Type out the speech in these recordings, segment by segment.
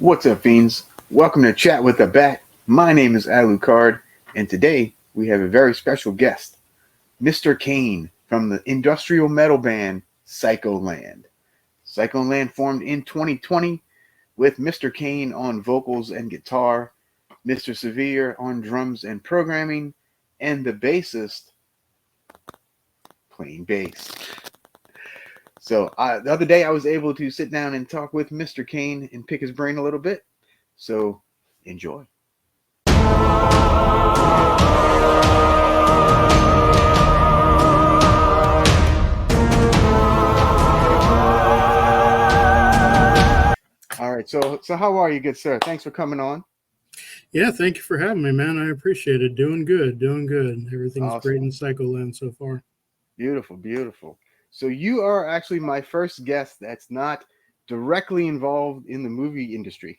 What's up, fiends? Welcome to Chat with the Bat. My name is Lucard, and today we have a very special guest, Mr. Kain from the industrial metal band Psycholand. Psycholand formed in 2020 with Mr. Kain on vocals and guitar, Mr. Severe on drums and programming, and the bassist playing bass. So the other day I was able to sit down and talk with Mr. Kain and pick his brain a little bit. So enjoy. All right. So how are you, good sir? Thanks for coming on. Yeah, thank you for having me, man. I appreciate it. Doing good. Everything's Awesome. great in Psycholand so far. Beautiful. So you are actually my first guest that's not directly involved in the movie industry.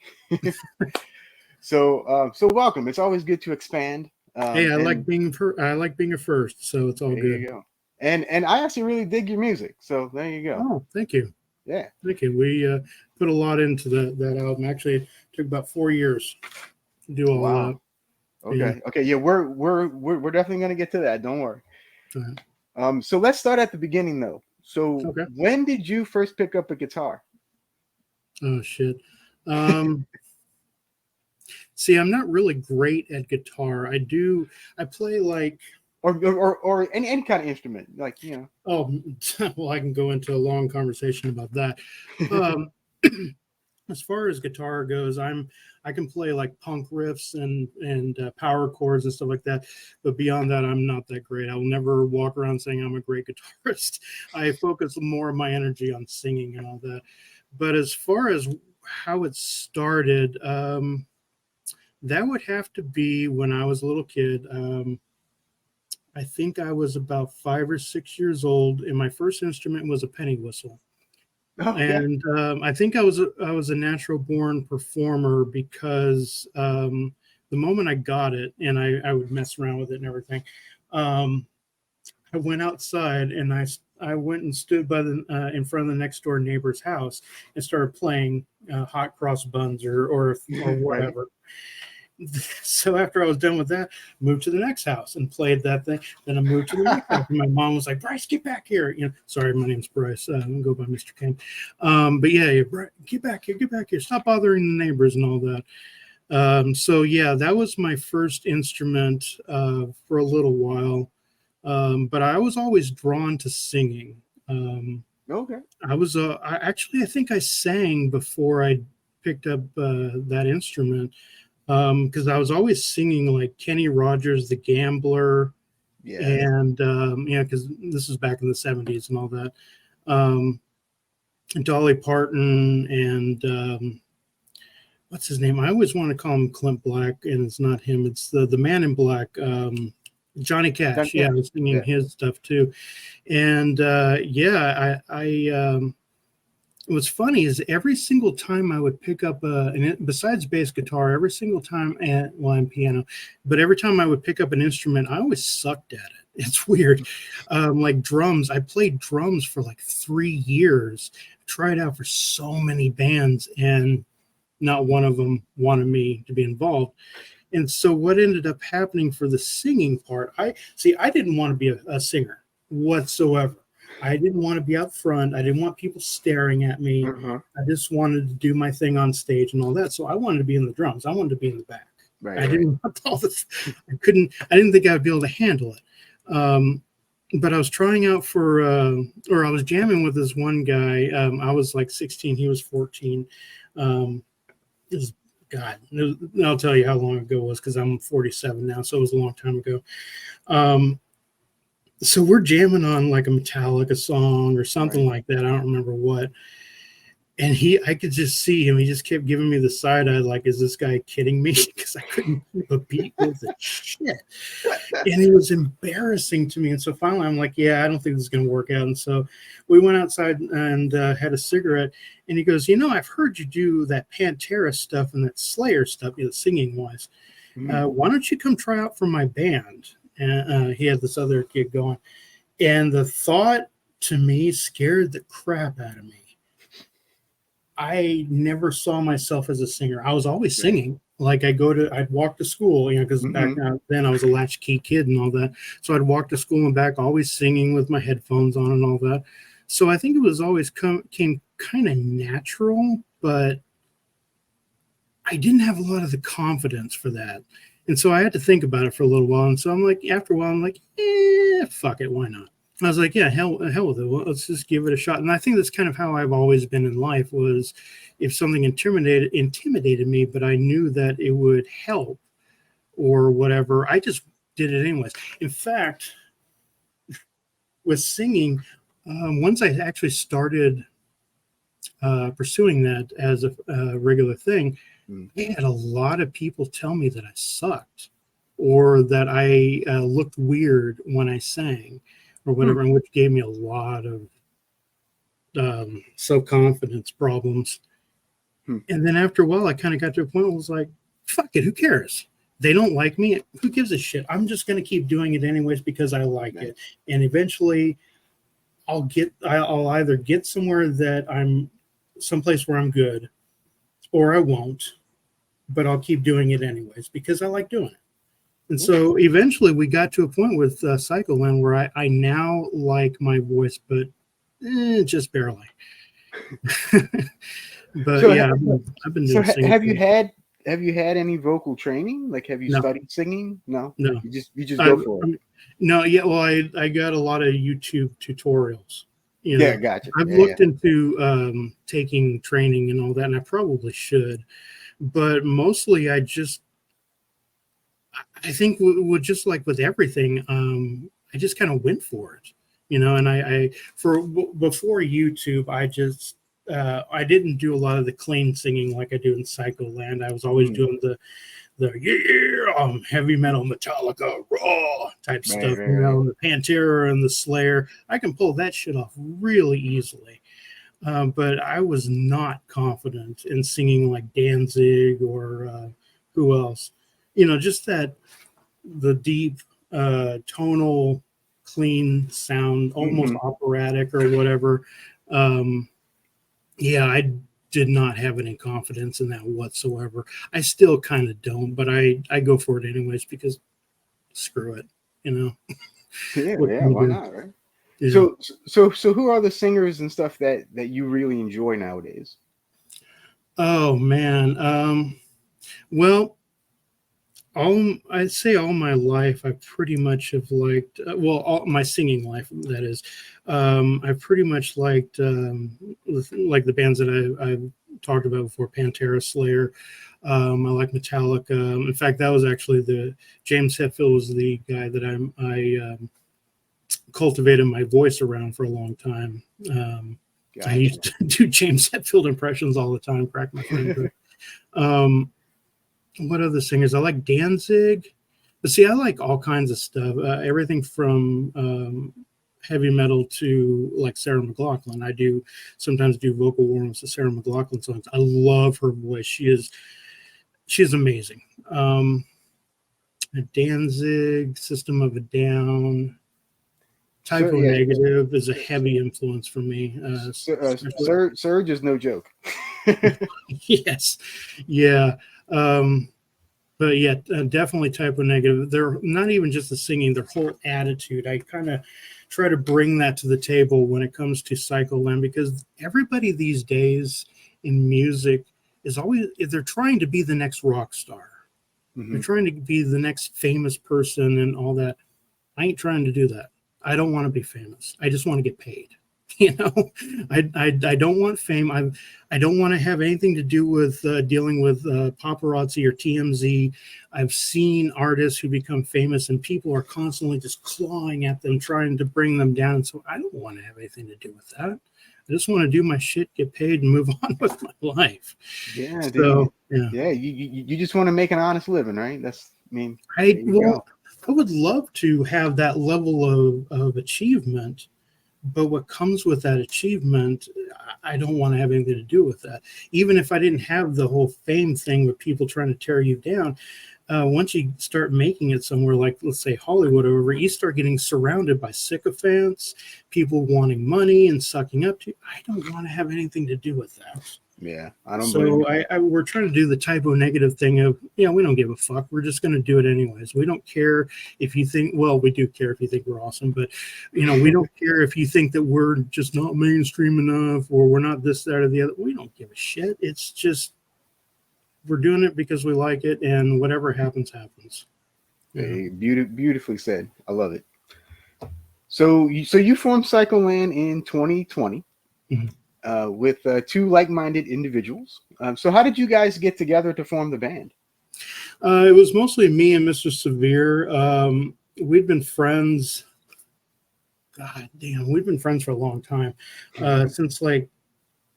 So welcome. It's always good to expand. Hey, I like being a first, so it's all good. There you go. And I actually really dig your music. So there you go. Oh, thank you. Yeah. Thank you. We put a lot into that album. Actually, it took about 4 years to do all that. Okay. Yeah, we're definitely gonna get to that. Don't worry. So let's start at the beginning though. So When did you first pick up a guitar? Oh shit. See, I'm not really great at guitar. I play like or any kind of instrument, like, you know. Oh, well, I can go into a long conversation about that. As far as guitar goes, I can play like punk riffs and power chords and stuff like that, but beyond that, I'm not that great. I will never walk around saying I'm a great guitarist. I focus more of my energy on singing and all that. But as far as how it started, that would have to be when I was a little kid. I think I was about 5 or 6 years old, and my first instrument was a penny whistle. Okay. And I think I was a natural born performer because the moment I got it, and I would mess around with it and everything, I went outside and I went and stood by in front of the next door neighbor's house and started playing hot cross buns or whatever. Right. So after I was done with that, I moved to the next house and played that thing. Then I moved to the next house. And my mom was like, "Bryce, get back here!" You know, sorry, my name's Bryce. I go by Mr. Kain. But yeah, get back here! Stop bothering the neighbors and all that. So yeah, that was my first instrument for a little while. But I was always drawn to singing. Okay. I think I sang before I picked up that instrument. Because I was always singing like Kenny Rogers, The Gambler, and because this is back in the 70s and all that. Dolly Parton and what's his name? I always want to call him Clint Black, and it's not him. It's the man in black, Johnny Cash. I was singing his stuff too, and what's funny is every single time I would pick up besides bass guitar, every single time, and piano, but every time I would pick up an instrument, I always sucked at it. It's weird. Like drums, I played drums for like 3 years, tried out for so many bands, and not one of them wanted me to be involved. And so what ended up happening for the singing part, I didn't want to be a singer whatsoever. I didn't want to be out front. I didn't want people staring at me. I just wanted to do my thing on stage and all that. So I wanted to be in the drums. I wanted to be in the back. I didn't want all this. I didn't think I would be able to handle it. But I was trying out I was jamming with this one guy. I was like 16. He was 14. I'll tell you how long ago it was because I'm 47 now. So it was a long time ago. So we're jamming on like a Metallica song or something like that. I don't remember what. And I could just see him. He just kept giving me the side eye, like, is this guy kidding me? Because I couldn't keep a beat with it. Shit. And it was embarrassing to me. And so finally I'm like, yeah, I don't think this is going to work out. And so we went outside and had a cigarette. And he goes, I've heard you do that Pantera stuff and that Slayer stuff, singing wise. Why don't you come try out for my band? And he had this other kid going, and the thought to me scared the crap out of me. I never saw myself as a singer. I was always Okay. singing. Like I'd walk to school, because back then I was a latchkey kid and all that. So I'd walk to school and back, always singing with my headphones on and all that. So I think it was always came kind of natural, but I didn't have a lot of the confidence for that. And so I had to think about it for a little while. And so I'm like, after a while, I'm like, fuck it, why not? I was like, yeah, hell with it. Well, let's just give it a shot. And I think that's kind of how I've always been in life, was if something intimidated me, but I knew that it would help or whatever, I just did it anyways. In fact, with singing, once I actually started pursuing that as a regular thing, I had a lot of people tell me that I sucked or that I looked weird when I sang or whatever, and which gave me a lot of self-confidence problems. And then after a while, I kind of got to a point where I was like, fuck it, who cares? They don't like me. Who gives a shit? I'm just going to keep doing it anyways because I like it. And eventually I'll either get somewhere that I'm someplace where I'm good, or I won't, but I'll keep doing it anyways because I like doing it. And so eventually we got to a point with Psycholand where I now like my voice, but just barely. But so yeah, I've been doing singing. Have you had any vocal training? Like, have you studied singing? No. You just go for it. No, yeah. Well, I got a lot of YouTube tutorials. Yeah, gotcha. I've looked into taking training and all that, and I probably should, but mostly I think with just like with everything, I just kind of went for it, and before YouTube, I didn't do a lot of the clean singing like I do in Psycholand. I was always doing the heavy metal Metallica raw type stuff, the Pantera and the Slayer. I can pull that shit off really easily. But I was not confident in singing like Danzig or who else, just the deep tonal clean sound, almost operatic or whatever. I did not have any confidence in that whatsoever. I still kind of don't, but I go for it anyways because screw it, Yeah, why not, right? Yeah. So who are the singers and stuff that you really enjoy nowadays? Oh man, well, I'd say all my life I pretty much have liked. All my singing life, that is. I pretty much liked like the bands that I've talked about before, Pantera, Slayer. I like Metallica. In fact, that was actually James Hetfield was the guy that I cultivated my voice around for a long time. Gotcha. I used to do James Hetfield impressions all the time, crack my finger. What other singers? I like Danzig. But see, I like all kinds of stuff. Everything from heavy metal to like Sarah McLachlan. I sometimes do vocal warm-ups to Sarah McLachlan songs. I love her voice. She's amazing. Danzig, System of a Down, Type O Negative is a heavy influence for me. Surge is no joke. Yes, yeah. But yeah, definitely Type O Negative. They're not even just the singing, their whole attitude. I kind of try to bring that to the table when it comes to Psycholand, because everybody these days in music they're trying to be the next rock star. They're trying to be the next famous person and all that. I ain't trying to do that. I don't want to be famous. I just want to get paid. I don't want fame. I don't want to have anything to do with dealing with paparazzi or TMZ. I've seen artists who become famous and people are constantly just clawing at them, trying to bring them down. So I don't want to have anything to do with that. I just want to do my shit, get paid, and move on with my life. Yeah. So, yeah. You just want to make an honest living, right? I would love to have that level of achievement. But what comes with that achievement, I don't want to have anything to do with that. Even if I didn't have the whole fame thing with people trying to tear you down, once you start making it somewhere like, let's say, Hollywood or whatever, you start getting surrounded by sycophants, people wanting money and sucking up to you. I don't want to have anything to do with that. Yeah, I don't blame So you. we're trying to do the typo negative thing of, yeah, we don't give a fuck. We're just going to do it anyways. We don't care if you think, well, we do care if you think we're awesome, but we don't care if you think that we're just not mainstream enough or we're not this, that, or the other. We don't give a shit. It's just, we're doing it because we like it, and whatever happens, happens. Hey, beautifully said. I love it. So you formed Psycholand in 2020 with two like-minded individuals. So how did you guys get together to form the band? It was mostly me and Mr. Severe. We'd been friends. God damn, we've been friends for a long time, since like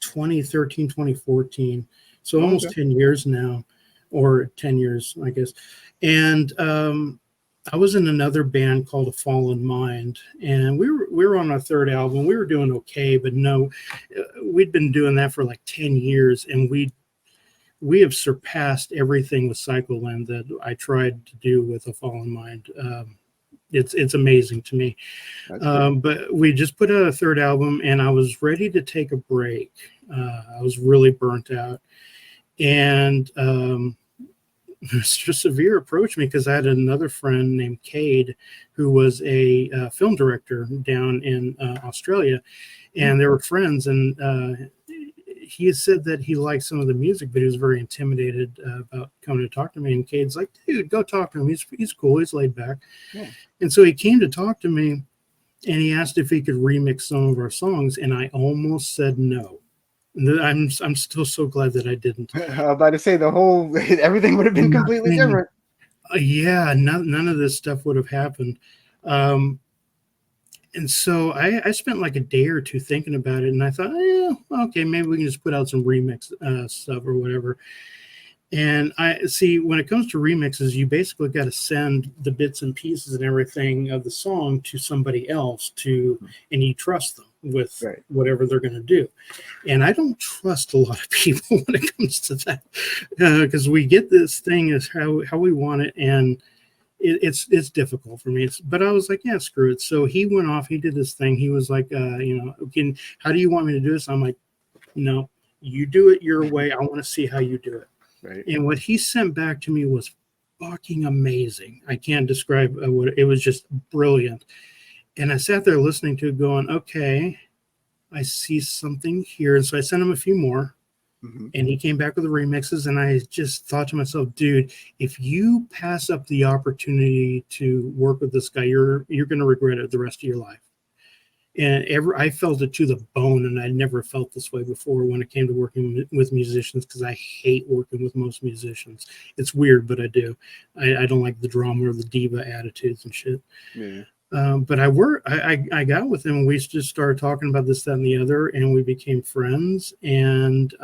2013, 2014. So almost 10 years now, or 10 years, I guess. And I was in another band called A Fallen Mind, and we were on our third album. We were doing okay, but no, we'd been doing that for like 10 years, and we have surpassed everything with Psycholand that I tried to do with A Fallen Mind. It's amazing to me. But we just put out a third album, and I was ready to take a break. I was really burnt out, and Mr. Severe approached me because I had another friend named Kain who was a film director down in Australia, and they were friends. And he had said that he liked some of the music, but he was very intimidated about coming to talk to me. And Kane's like, dude, go talk to him. He's cool. He's laid back. Yeah. And so he came to talk to me, and he asked if he could remix some of our songs, and I almost said no. I'm still so glad that I didn't. I was about to say everything would have been completely different. Yeah, none of this stuff would have happened. And so I spent like a day or two thinking about it, and I thought, okay, maybe we can just put out some remix stuff or whatever. And I see, when it comes to remixes, you basically got to send the bits and pieces and everything of the song to somebody else and you trust them with whatever they're going to do. And I don't trust a lot of people when it comes to that, because we get this thing as how we want it, and it's difficult for me. But I was like, yeah, screw it. So he went off, he did this thing. He was like, how do you want me to do this? I'm like, no, you do it your way. I want to see how you do it. Right. And what he sent back to me was fucking amazing. I can't describe what it was. Just brilliant. And I sat there listening to it going, okay, I see something here. And so I sent him a few more, and he came back with the remixes. And I just thought to myself, dude, if you pass up the opportunity to work with this guy, you're going to regret it the rest of your life. And I felt it to the bone, and I never felt this way before when it came to working with musicians, because I hate working with most musicians. It's weird, but I do. I don't like the drama or the diva attitudes and shit. Yeah. But I got with him, and we just started talking about this, that, and the other, and we became friends, and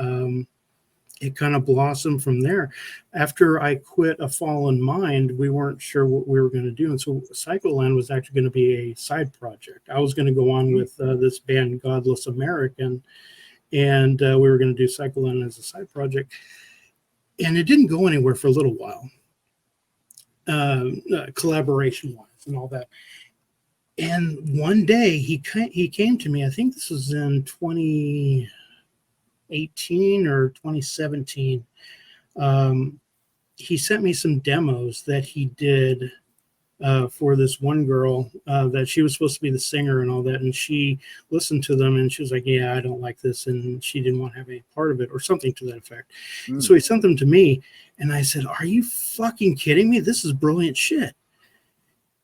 it kind of blossomed from there. After I quit A Fallen Mind, we weren't sure what we were going to do. And so Psycholand was actually going to be a side project. I was going to go on with this band, Godless American, and we were going to do Psycholand as a side project. And it didn't go anywhere for a little while, collaboration-wise and all that. And one day he came to me, I think this was in 2018 or 2017. He sent me some demos that he did for this one girl that she was supposed to be the singer and all that, and she listened to them and she was like, yeah, I don't like this, and she didn't want to have any part of it or something to that effect. So he sent them to me, and I said, are you fucking kidding me? This is brilliant shit.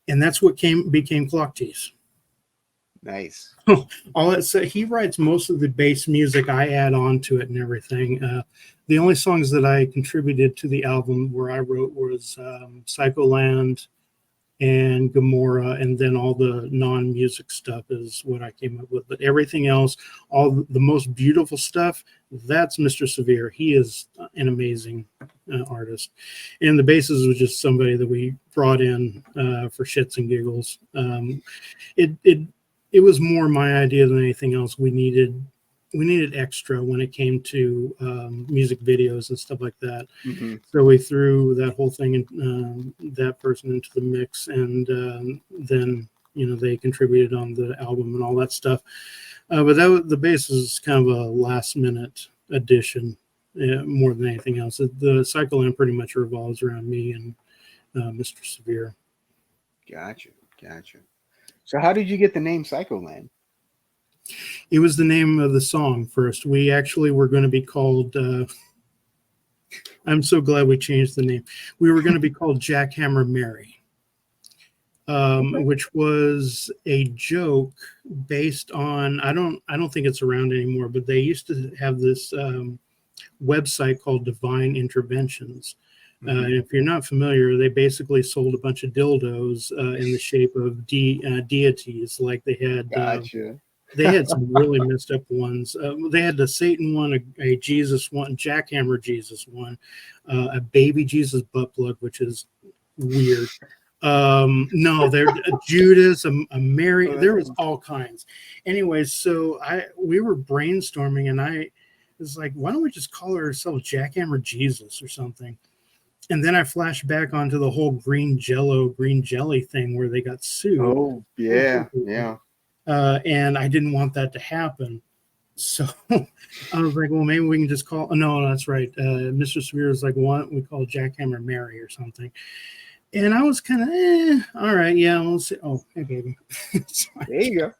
And that's what became Clock Tease. Nice. All that said, he writes most of the bass music. I add on to it and everything. The only songs that I contributed to the album where I wrote was Psycholand and Gomorrah, and then all the non-music stuff is what I came up with. But everything else, all the most beautiful stuff, that's Mr. Severe. He is an amazing artist. And the basses was just somebody that we brought in for shits and giggles. It was more my idea than anything else. We needed extra when it came to music videos and stuff like that. So we threw that whole thing and that person into the mix, and then they contributed on the album and all that stuff. But the bass is kind of a last minute addition more than anything else. The Psycholand pretty much revolves around me and Mr. Severe. Gotcha. So how did you get the name Psycholand? It was the name of the song first. We actually were going to be called, I'm so glad we changed the name. We were going to be called Jackhammer Mary, which was a joke based on, I don't think it's around anymore, but they used to have this website called Divine Interventions. And if you're not familiar, they basically sold a bunch of dildos in the shape of deities. Like they had, they had some really messed up ones. They had the Satan one, a Jesus one, Jackhammer Jesus one, a baby Jesus butt plug, which is weird. No, they're Judas, a Mary. There was all kinds. Anyways, so we were brainstorming, and I was like, why don't we just call ourselves Jackhammer Jesus or something? And then I flashed back onto the whole green jelly thing where they got sued. Oh, yeah. And I didn't want that to happen. So I was like, well, maybe we can just call. Oh, no, that's right. Mr. Severe was like, why don't we call Jackhammer Mary or something? And I was kind of, all right, yeah, we'll see. Oh, hey, baby. There you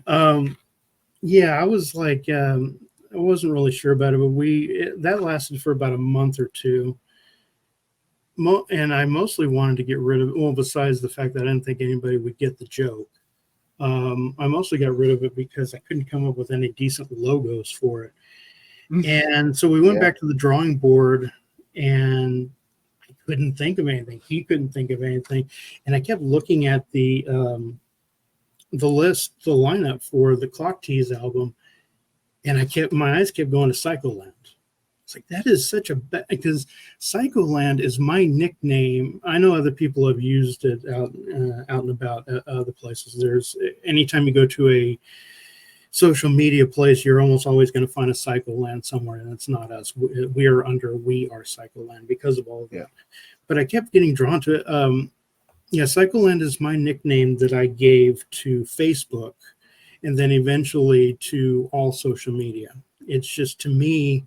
go. Yeah, I was like, I wasn't really sure about it, but that lasted for about a month or two. And I mostly wanted to get rid of it. Well, besides the fact that I didn't think anybody would get the joke. I mostly got rid of it because I couldn't come up with any decent logos for it. And so we went back to the drawing board, and I couldn't think of anything. He couldn't think of anything. And I kept looking at the lineup for the Clock Tease album, and my eyes kept going to Psycholand. It's like, that is such a because Psycholand is my nickname. I know other people have used it out and about other places. There's anytime you go to a social media place, you're almost always going to find a Psycholand somewhere, and it's not us. We are under We Are Psycholand because of all of that. But I kept getting drawn to it. Psycholand is my nickname that I gave to Facebook, and then eventually to all social media. It's just, to me,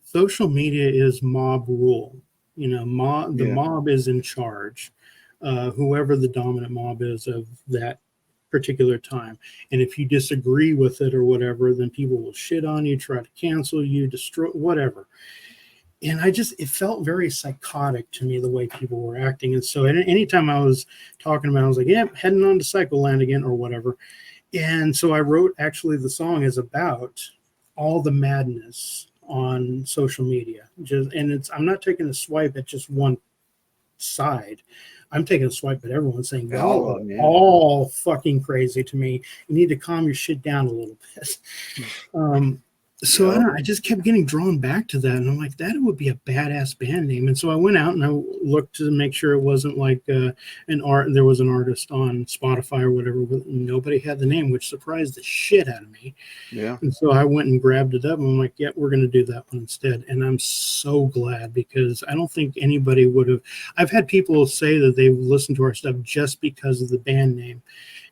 social media is mob rule. The mob is in charge, whoever the dominant mob is of that particular time. And if you disagree with it or whatever, then people will shit on you, try to cancel you, destroy, whatever. And it felt very psychotic to me, the way people were acting. And so anytime I was talking about it, I was like, heading on to Psycholand again or whatever. And so I wrote, actually, the song is about all the madness on social media. I'm not taking a swipe at just one side. I'm taking a swipe at everyone, saying, y'all are all fucking crazy to me. You need to calm your shit down a little bit. So I just kept getting drawn back to that, and I'm like, that would be a badass band name. And so I went out and I looked to make sure it wasn't like there was an artist on Spotify or whatever, but nobody had the name, which surprised the shit out of me. Yeah. And so I went and grabbed it up, and I'm like, yeah, we're going to do that one instead. And I'm so glad, because I don't think anybody would have. I've had people say that they've listened to our stuff just because of the band name,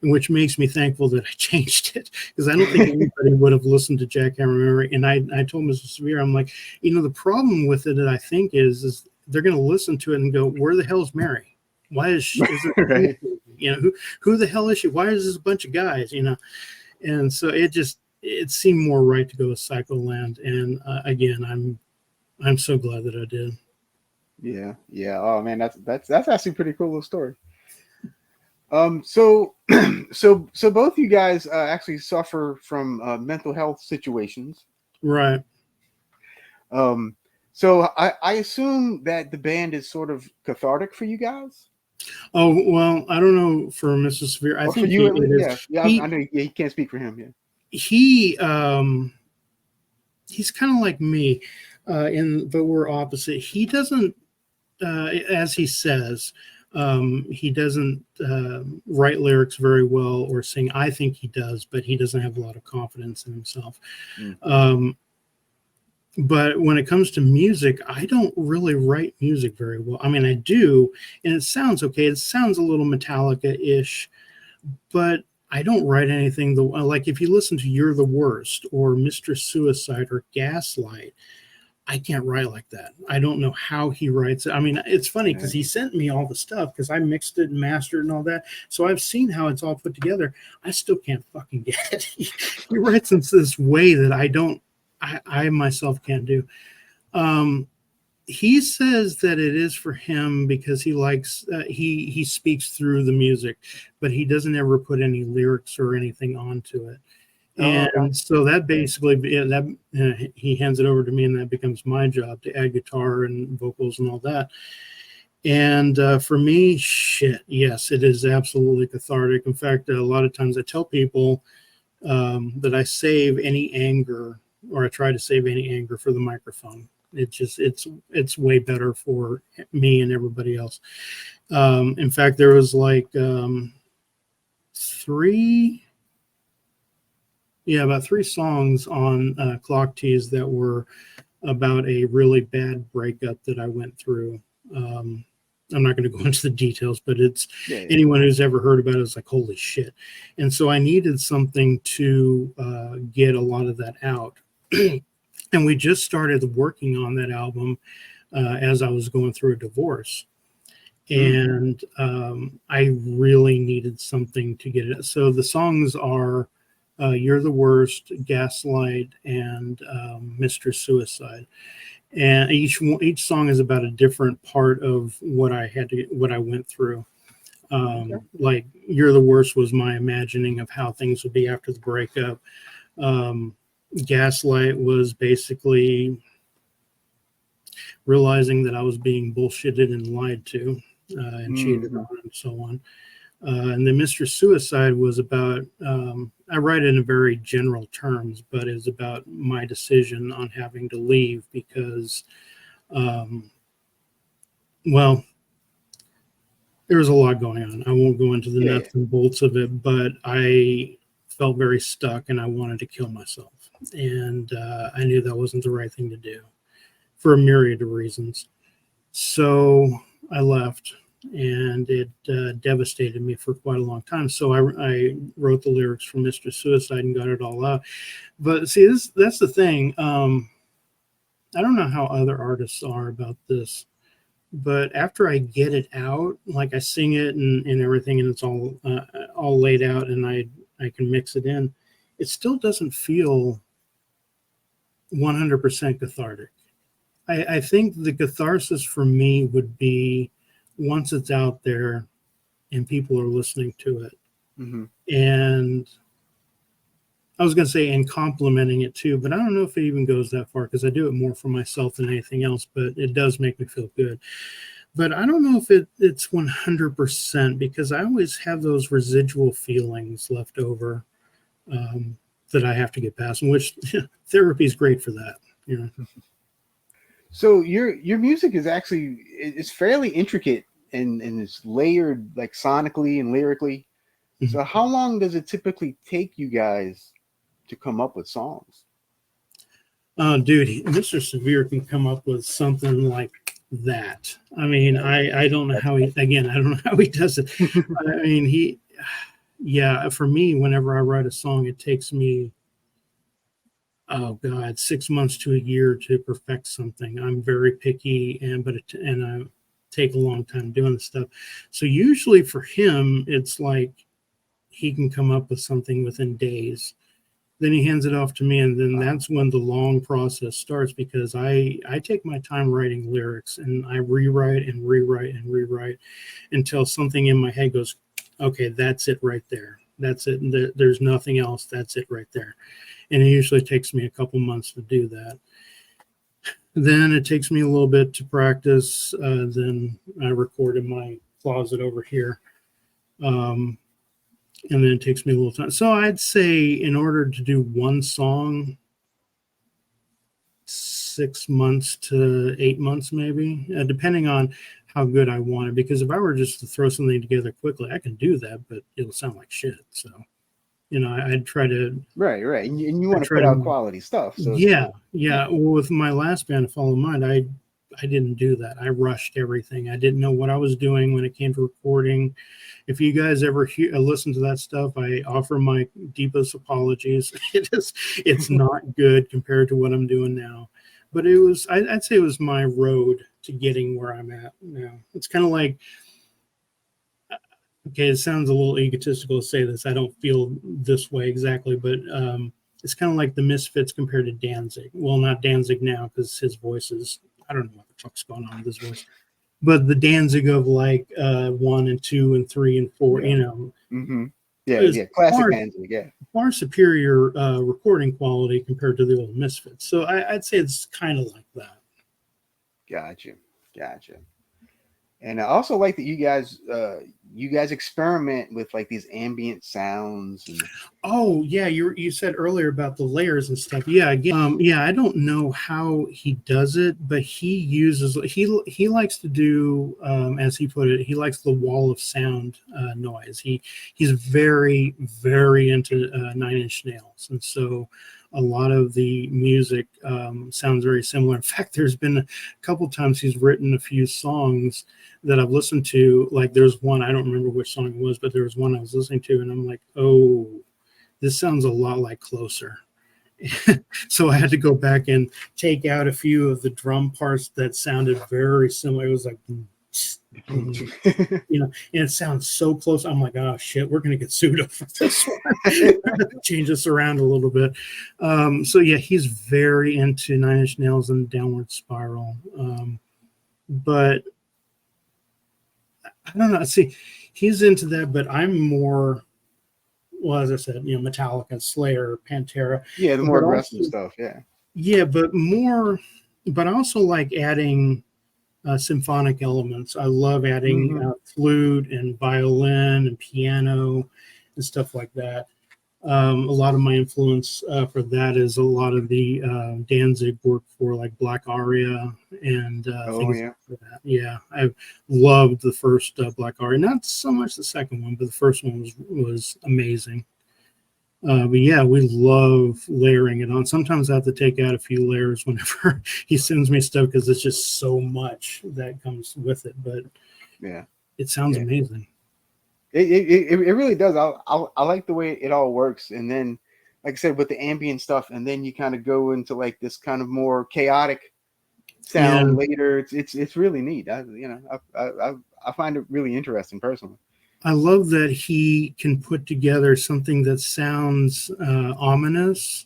which makes me thankful that I changed it, because I don't think anybody would have listened to Jackhammer Mary. And I told Mr. Severe, I'm like, the problem with it, I think, is they're going to listen to it and go, where the hell is Mary? Why is it right? Who the hell is she? Why is this a bunch of guys? And so it seemed more right to go with Psycholand. And again, I'm so glad that I did. Yeah. Oh man, that's actually a pretty cool little story. So both you guys actually suffer from mental health situations, right? So I assume that the band is sort of cathartic for you guys. Oh well, I don't know for Mr. Severe. I think you, I know he can't speak for him. Yeah, he's kind of like me, but we're opposite. He doesn't, as he says. He doesn't write lyrics very well or sing. I think he does, but he doesn't have a lot of confidence in himself. But when it comes to music, I don't really write music very well. I mean, I do, and it sounds okay. It sounds a little Metallica-ish, but I don't write anything like if you listen to You're the Worst or Mr. Suicide or Gaslight, I can't write like that. I don't know how he writes it. I mean, it's funny because he sent me all the stuff because I mixed it and mastered and all that. So I've seen how it's all put together. I still can't fucking get it. He writes in this way that I myself can't do. He says that it is for him because he likes he speaks through the music, but he doesn't ever put any lyrics or anything onto it. And so that basically he hands it over to me, and that becomes my job to add guitar and vocals and all that. And for me, yes, it is absolutely cathartic. In fact, a lot of times I tell people that I save any anger, or I try to save any anger for the microphone. It's way better for me and everybody else. In fact, there was like about three songs on Clock Tease that were about a really bad breakup that I went through. I'm not going to go into the details, but anyone who's ever heard about it is like, holy shit. And so I needed something to get a lot of that out. And we just started working on that album as I was going through a divorce. And I really needed something to get it. So the songs are You're the Worst, Gaslight, and Mr. Suicide. And each song is about a different part of what I went through. Like You're the Worst was my imagining of how things would be after the breakup. Gaslight was basically realizing that I was being bullshitted and lied to and cheated on and so on. And then Mr. Suicide was about, I write it in very general terms, but it's about my decision on having to leave because, there was a lot going on. I won't go into the nuts and bolts of it, but I felt very stuck and I wanted to kill myself. And I knew that wasn't the right thing to do for a myriad of reasons. So I left, and it devastated me for quite a long time. So I wrote the lyrics for Mr. Suicide and got it all out. But see, that's the thing. I don't know how other artists are about this, but after I get it out, like I sing it and everything, and it's all laid out, and I can mix it in, it still doesn't feel 100% cathartic. I think the catharsis for me would be once it's out there and people are listening to it. And I was going to say, and complimenting it too, but I don't know if it even goes that far because I do it more for myself than anything else, but it does make me feel good. But I don't know if it's 100% because I always have those residual feelings left over that I have to get past, and which therapy is great for that. So your music is actually, it's fairly intricate and it's layered like sonically and lyrically. So how long does it typically take you guys to come up with songs? Dude, Mr. Severe can come up with something like that. I mean, I don't know how I don't know how he does it. I mean, for me, whenever I write a song, it takes me 6 months to a year to perfect something. I'm very picky, and I take a long time doing this stuff. So usually for him, it's like he can come up with something within days. Then he hands it off to me, and then that's when the long process starts because I take my time writing lyrics, and I rewrite and rewrite and rewrite until something in my head goes, okay, that's it right there. That's it. There's nothing else. That's it right there. And it usually takes me a couple months to do that. Then it takes me a little bit to practice. Then I record in my closet over here. And then it takes me a little time. So I'd say in order to do one song, 6 months to 8 months, maybe, depending on how good I want it. Because if I were just to throw something together quickly, I can do that, but it'll sound like shit. So, I'd try to... Right. And you want to put out quality stuff. So yeah. Well, with my last band, Follow Mind, didn't do that. I rushed everything. I didn't know what I was doing when it came to recording. If you guys ever listen to that stuff, I offer my deepest apologies. It's not good compared to what I'm doing now. But it was, I'd say it was my road to getting where I'm at now. It's kind of like, okay, it sounds a little egotistical to say this. I don't feel this way exactly, but it's kind of like the Misfits compared to Danzig. Well, not Danzig now, because his voice is, I don't know what the fuck's going on with his voice. But the Danzig of like 1 and 2 and 3 and 4, Yeah. you know. Mm-hmm. Yeah, classic Danzig, yeah. Far superior recording quality compared to the old Misfits. So I'd say it's kind of like that. Gotcha. And I also like that you guys experiment with like these ambient sounds. And... Oh yeah, you said earlier about the layers and stuff. Yeah, again, I don't know how he does it, but he likes to do, as he put it, he likes the wall of sound noise. He's very, very into 9 Inch Nails, and so a lot of the music sounds very similar. In fact, there's been a couple times he's written a few songs that I've listened to. Like there's one, I don't remember which song it was, but there was one I was listening to and I'm like, oh, this sounds a lot like Closer. So I had to go back and take out a few of the drum parts that sounded very similar. It was like, you know, and it sounds so close. I'm like, oh shit, we're gonna get sued over this one. Change this around a little bit. So yeah, he's very into 9 Inch Nails and Downward Spiral. But I don't know. See, he's into that, but I'm more, well, as I said, you know, Metallica, Slayer, Pantera. Yeah, the more aggressive stuff. Yeah. Yeah, but I also like adding symphonic elements. I love adding flute and violin and piano and stuff like that. A lot of my influence for that is a lot of the Danzig work for like Black Aria and things like that. Yeah, I've loved the first Black Aria. Not so much the second one, but the first one was amazing. But yeah, we love layering it on. Sometimes I have to take out a few layers whenever he sends me stuff because it's just so much that comes with it. But yeah, it sounds amazing. It really does. I like the way it all works. And then, like I said, with the ambient stuff, and then you kind of go into like this kind of more chaotic sound later. It's really neat. I find it really interesting personally. I love that he can put together something that sounds ominous,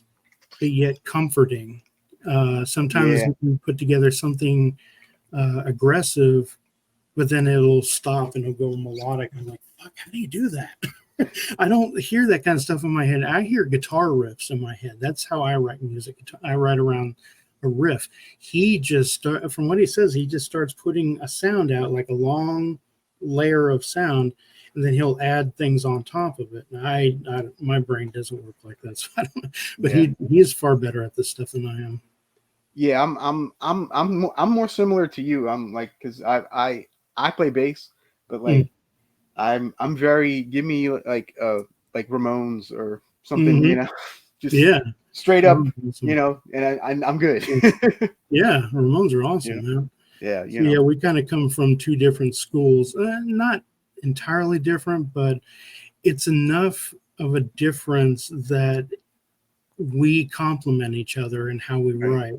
but yet comforting. Sometimes he can put together something aggressive, but then it'll stop and it'll go melodic. I'm like, fuck, how do you do that? I don't hear that kind of stuff in my head. I hear guitar riffs in my head. That's how I write music. I write around a riff. He just, from what he says, he just starts putting a sound out, like a long layer of sound, and then he'll add things on top of it. And my brain doesn't work like that, so I don't know. But he is far better at this stuff than I am. Yeah, I'm more similar to you. I'm like, because I play bass, but like I'm very, give me like Ramones or something, you know, just straight up, you know, and I'm good. Yeah, Ramones are awesome, man. Yeah, yeah, we kind of come from two different schools, not entirely different, but it's enough of a difference that we complement each other in how we write.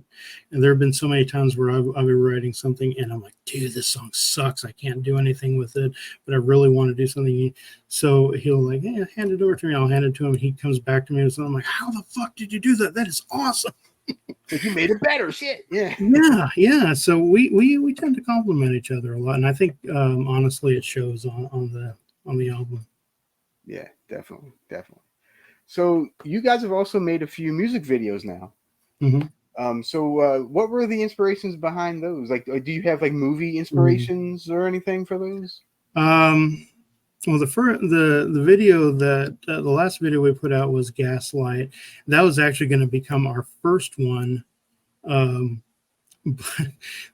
And there have been so many times where I'll be writing something and I'm like, dude, this song sucks. I can't do anything with it, but I really want to do something. So he'll like, hey, hand it over to me. I'll hand it to him. He comes back to me and I'm like, how the fuck did you do that? That is awesome. Like you made it better. Shit. Yeah. Yeah. So we tend to compliment each other a lot. And I think honestly it shows on the album. Yeah, definitely. So you guys have also made a few music videos now. So what were the inspirations behind those? Like, do you have like movie inspirations or anything for those? Well, the video that the last video we put out was Gaslight. That was actually going to become our first one. But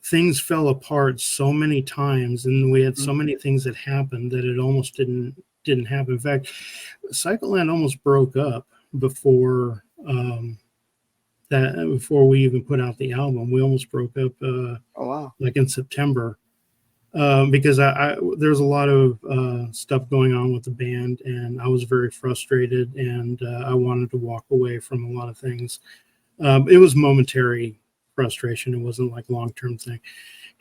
things fell apart so many times, and we had so many things that happened that it almost didn't happen. In fact, Psycholand almost broke up before that before we even put out the album. We almost broke up Oh wow. like in September. Because there's a lot of stuff going on with the band, and I was very frustrated, and I wanted to walk away from a lot of things. It was momentary frustration. It wasn't like long-term thing.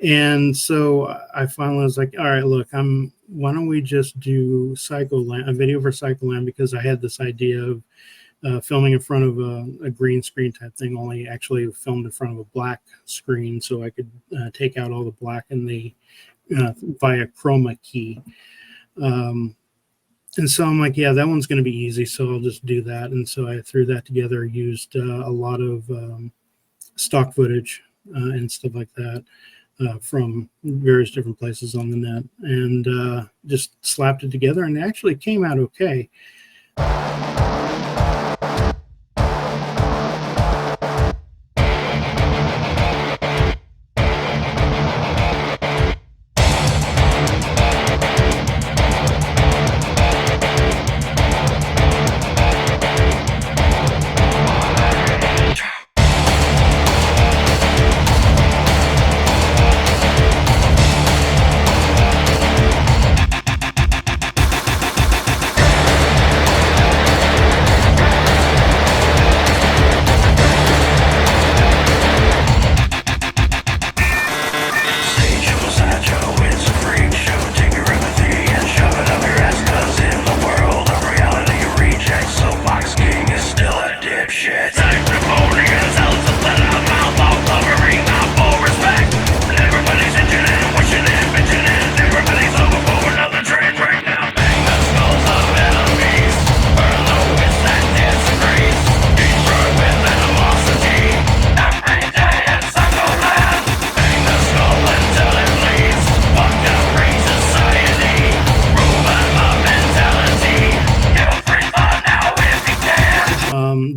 And so I finally was like, all right, look, why don't we just do Psycholand, a video for Psycholand, because I had this idea of filming in front of a green screen type thing, only actually filmed in front of a black screen, so I could take out all the black in the via chroma key. And so I'm like, yeah, that one's going to be easy, so I'll just do that. And so I threw that together, used a lot of stock footage and stuff like that from various different places on the net, and just slapped it together, and it actually came out okay.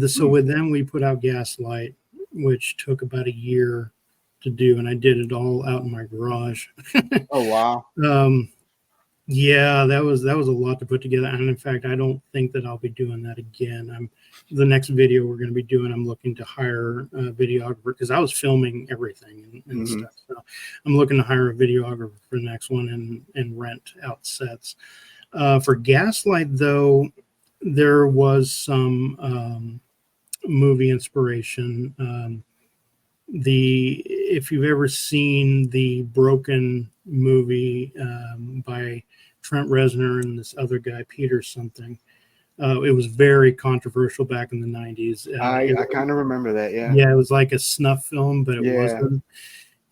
So with them, we put out Gaslight, which took about a year to do, and I did it all out in my garage. Oh wow. Yeah, that was a lot to put together, and in fact, I don't think that I'll be doing that again. The next video we're going to be doing, I'm looking to hire a videographer, because I was filming everything and stuff. So I'm looking to hire a videographer for the next one and rent out sets. For Gaslight, though, there was some movie inspiration. If you've ever seen the Broken movie by Trent Reznor and this other guy, Peter something, it was very controversial back in the 90s. I kind of remember that. Yeah. Yeah, it was like a snuff film, but it wasn't.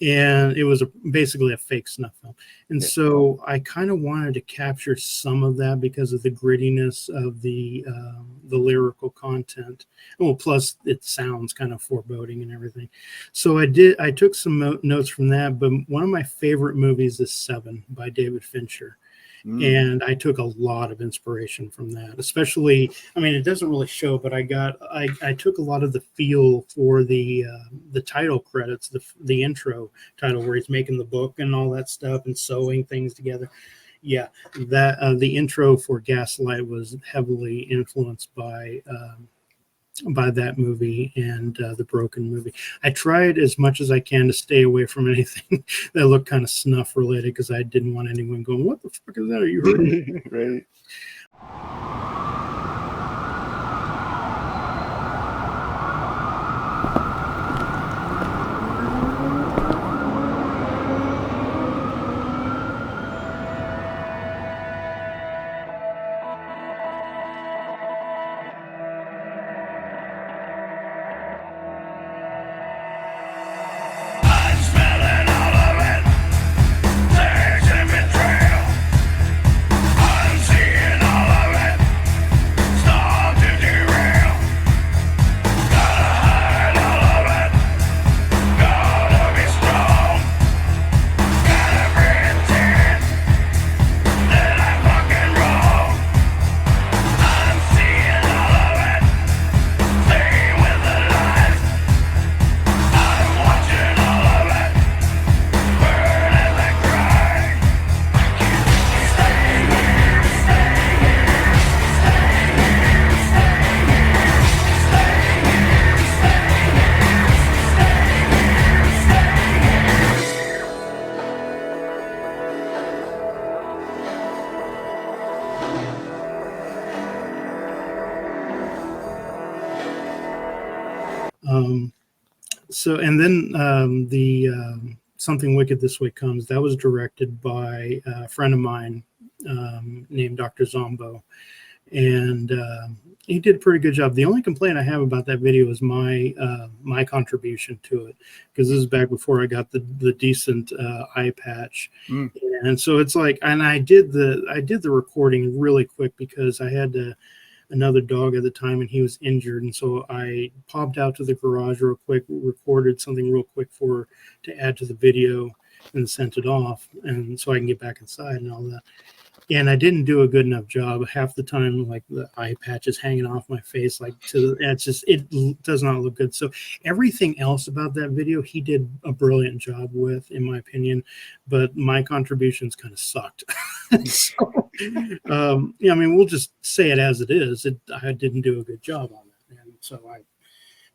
And it was basically a fake snuff film. And so I kind of wanted to capture some of that because of the grittiness of the lyrical content. Well, plus it sounds kind of foreboding and everything. So I took some notes from that, but one of my favorite movies is Seven by David Fincher. And I took a lot of inspiration from that, especially, I mean, it doesn't really show, but I took a lot of the feel for the title credits, the intro title where he's making the book and all that stuff and sewing things together. Yeah, that the intro for Gaslight was heavily influenced by that movie and the Broken movie. I tried as much as I can to stay away from anything that looked kind of snuff related, because I didn't want anyone going, "What the fuck is that? Are you hurting?" Right. So, and then the Something Wicked This Way Comes, that was directed by a friend of mine named Dr. Zombo. And he did a pretty good job. The only complaint I have about that video is my contribution to it, because this is back before I got the decent eye patch. And so it's like, and I did the recording really quick because I had another dog at the time and he was injured, and so I popped out to the garage real quick, recorded something real quick to add to the video, and sent it off, and so I can get back inside and all that. And I didn't do a good enough job. Half the time, like, the eye patch is hanging off my face, like, it does not look good. So everything else about that video, he did a brilliant job with, in my opinion. But my contributions kind of sucked. So, yeah, I mean, we'll just say it as it is. I didn't do a good job on it, and so I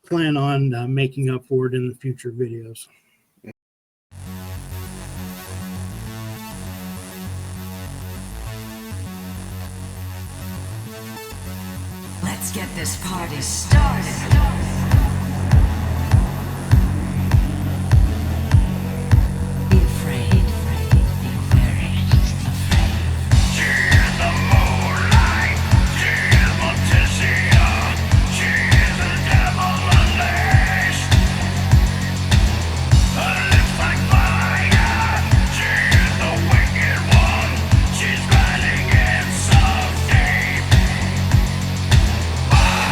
plan on making up for it in the future videos. Let's get this party started. Be afraid. Be very afraid. She is the moonlight. She is Morticia. She is the devil unleashed. Her lips like fire. She is the wicked one. She's riding in so deep. Fire,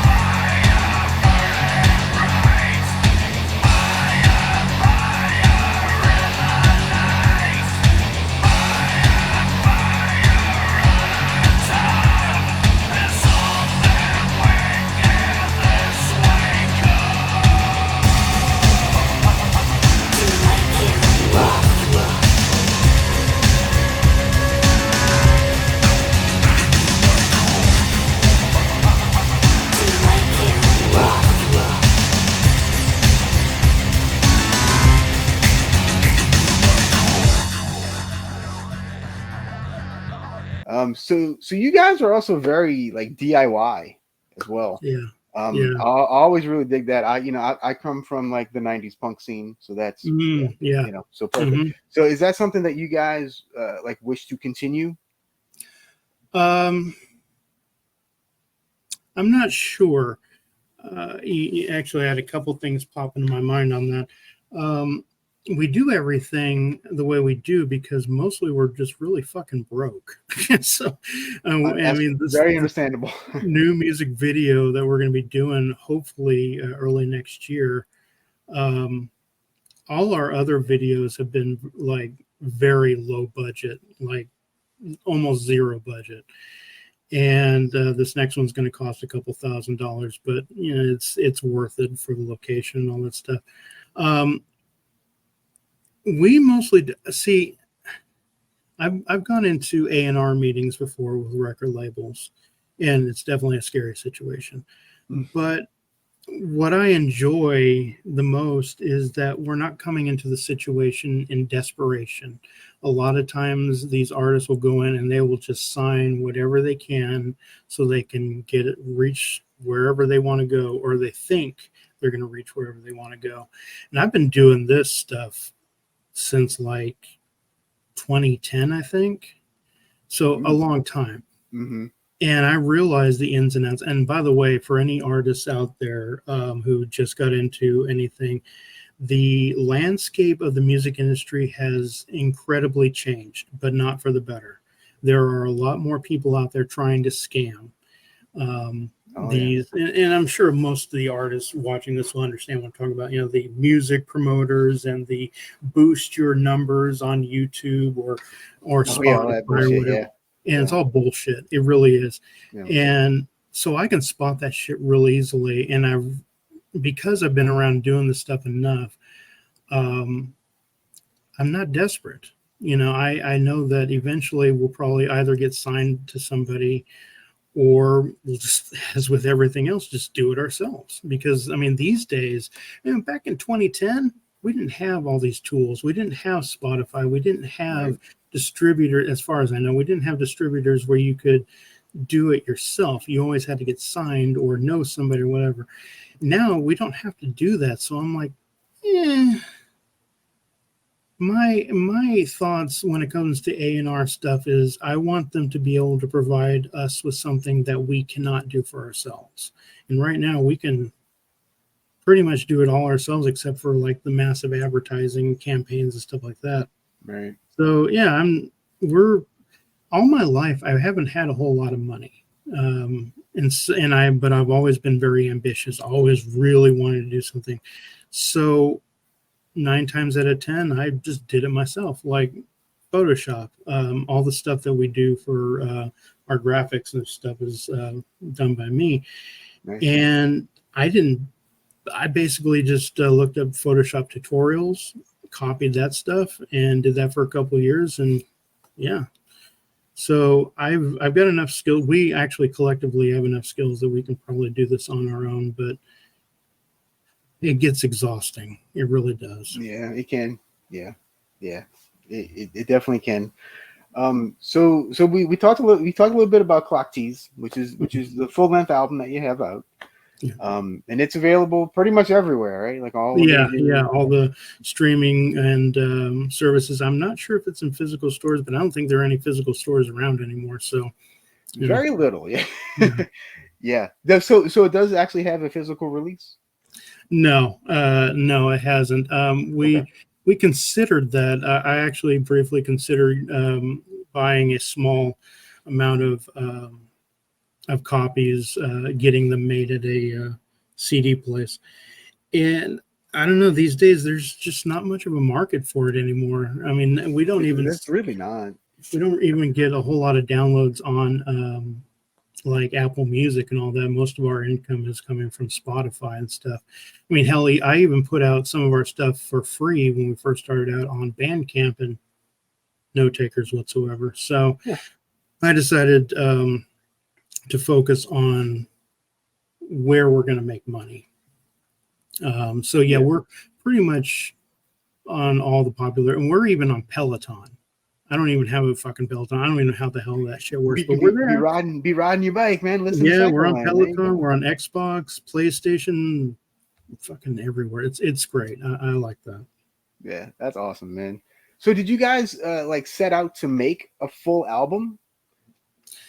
fire, burning bright. Fire, fire in the night. Fire, fire on top. There's something wicked this way So you guys are also very like DIY as well. Yeah. I always really dig that. I come from like the 90s punk scene, so that's Yeah. so perfect. Mhm. So is that something that you guys like wish to continue? I'm not sure. Actually, I had a couple things pop into my mind on that. We do everything the way we do because mostly we're just really fucking broke. So, I mean, this very understandable. new music video that we're going to be doing, hopefully early next year. All our other videos have been like very low budget, like almost zero budget. And this next one's going to cost a couple $1,000s, but it's worth it for the location and all that stuff. We mostly see. I've gone into A&R meetings before with record labels, and it's definitely a scary situation. But what I enjoy the most is that we're not coming into the situation in desperation. A lot of times these artists will go in and they will just sign whatever they can so they can reach wherever they want to go, or they think they're going to reach wherever they want to go. And I've been doing this stuff since like 2010, I think. So a long time. Mm-hmm. And I realized the ins and outs. And by the way, for any artists out there who just got into anything, the landscape of the music industry has incredibly changed, but not for the better. There are a lot more people out there trying to scam. And I'm sure most of the artists watching this will understand what I'm talking about. The music promoters and the boost your numbers on YouTube or Spotify or whatever. And it's all bullshit. It really is. Yeah. And so I can spot that shit real easily. And because I've been around doing this stuff enough, I'm not desperate. I know that eventually we'll probably either get signed to somebody, or we'll just, as with everything else, just do it ourselves. Because, I mean, these days, back in 2010, we didn't have all these tools. We didn't have Spotify. We didn't have distributors, as far as I know. We didn't have distributors where you could do it yourself. You always had to get signed or know somebody or whatever. Now we don't have to do that. So I'm like, my thoughts when it comes to A&R stuff is I want them to be able to provide us with something that we cannot do for ourselves. And right now we can pretty much do it all ourselves, except for like the massive advertising campaigns and stuff like that. Right. So yeah, all my life I haven't had a whole lot of money. But I've always been very ambitious. I always really wanted to do something. So 9 times out of 10, I just did it myself, like Photoshop. All the stuff that we do for our graphics and stuff is done by me. Nice. And I basically just looked up Photoshop tutorials, copied that stuff, and did that for a couple of years. And yeah, so I've got enough skills. We actually collectively have enough skills that we can probably do this on our own, but it gets exhausting. It really does. Yeah, it can. Yeah. It definitely can. So we talked a little bit about Clock Tease, which is the full length album that you have out. Yeah. And it's available pretty much everywhere, right? Like all all the streaming and services. I'm not sure if it's in physical stores, but I don't think there are any physical stores around anymore. So very little, yeah. Yeah. Yeah. So it does actually have a physical release? No, it hasn't. We considered that. I actually briefly considered buying a small amount of copies, getting them made at a CD place. And I don't know, these days there's just not much of a market for it anymore. I mean, It's really not. We don't even get a whole lot of downloads on like Apple Music and all that. Most of our income is coming from Spotify and stuff. I mean, hell, I even put out some of our stuff for free when we first started out on Bandcamp, and no takers whatsoever. So yeah. I decided to focus on where we're going to make money. So yeah, we're pretty much on all the popular, and we're even on Peloton. I don't even have a fucking Peloton. I don't even know how the hell that shit works. But we're there. Be riding your bike, man. Listen. Yeah, we're on Peloton. We're on Xbox, PlayStation, fucking everywhere. It's great. I like that. Yeah, that's awesome, man. So did you guys like set out to make a full album?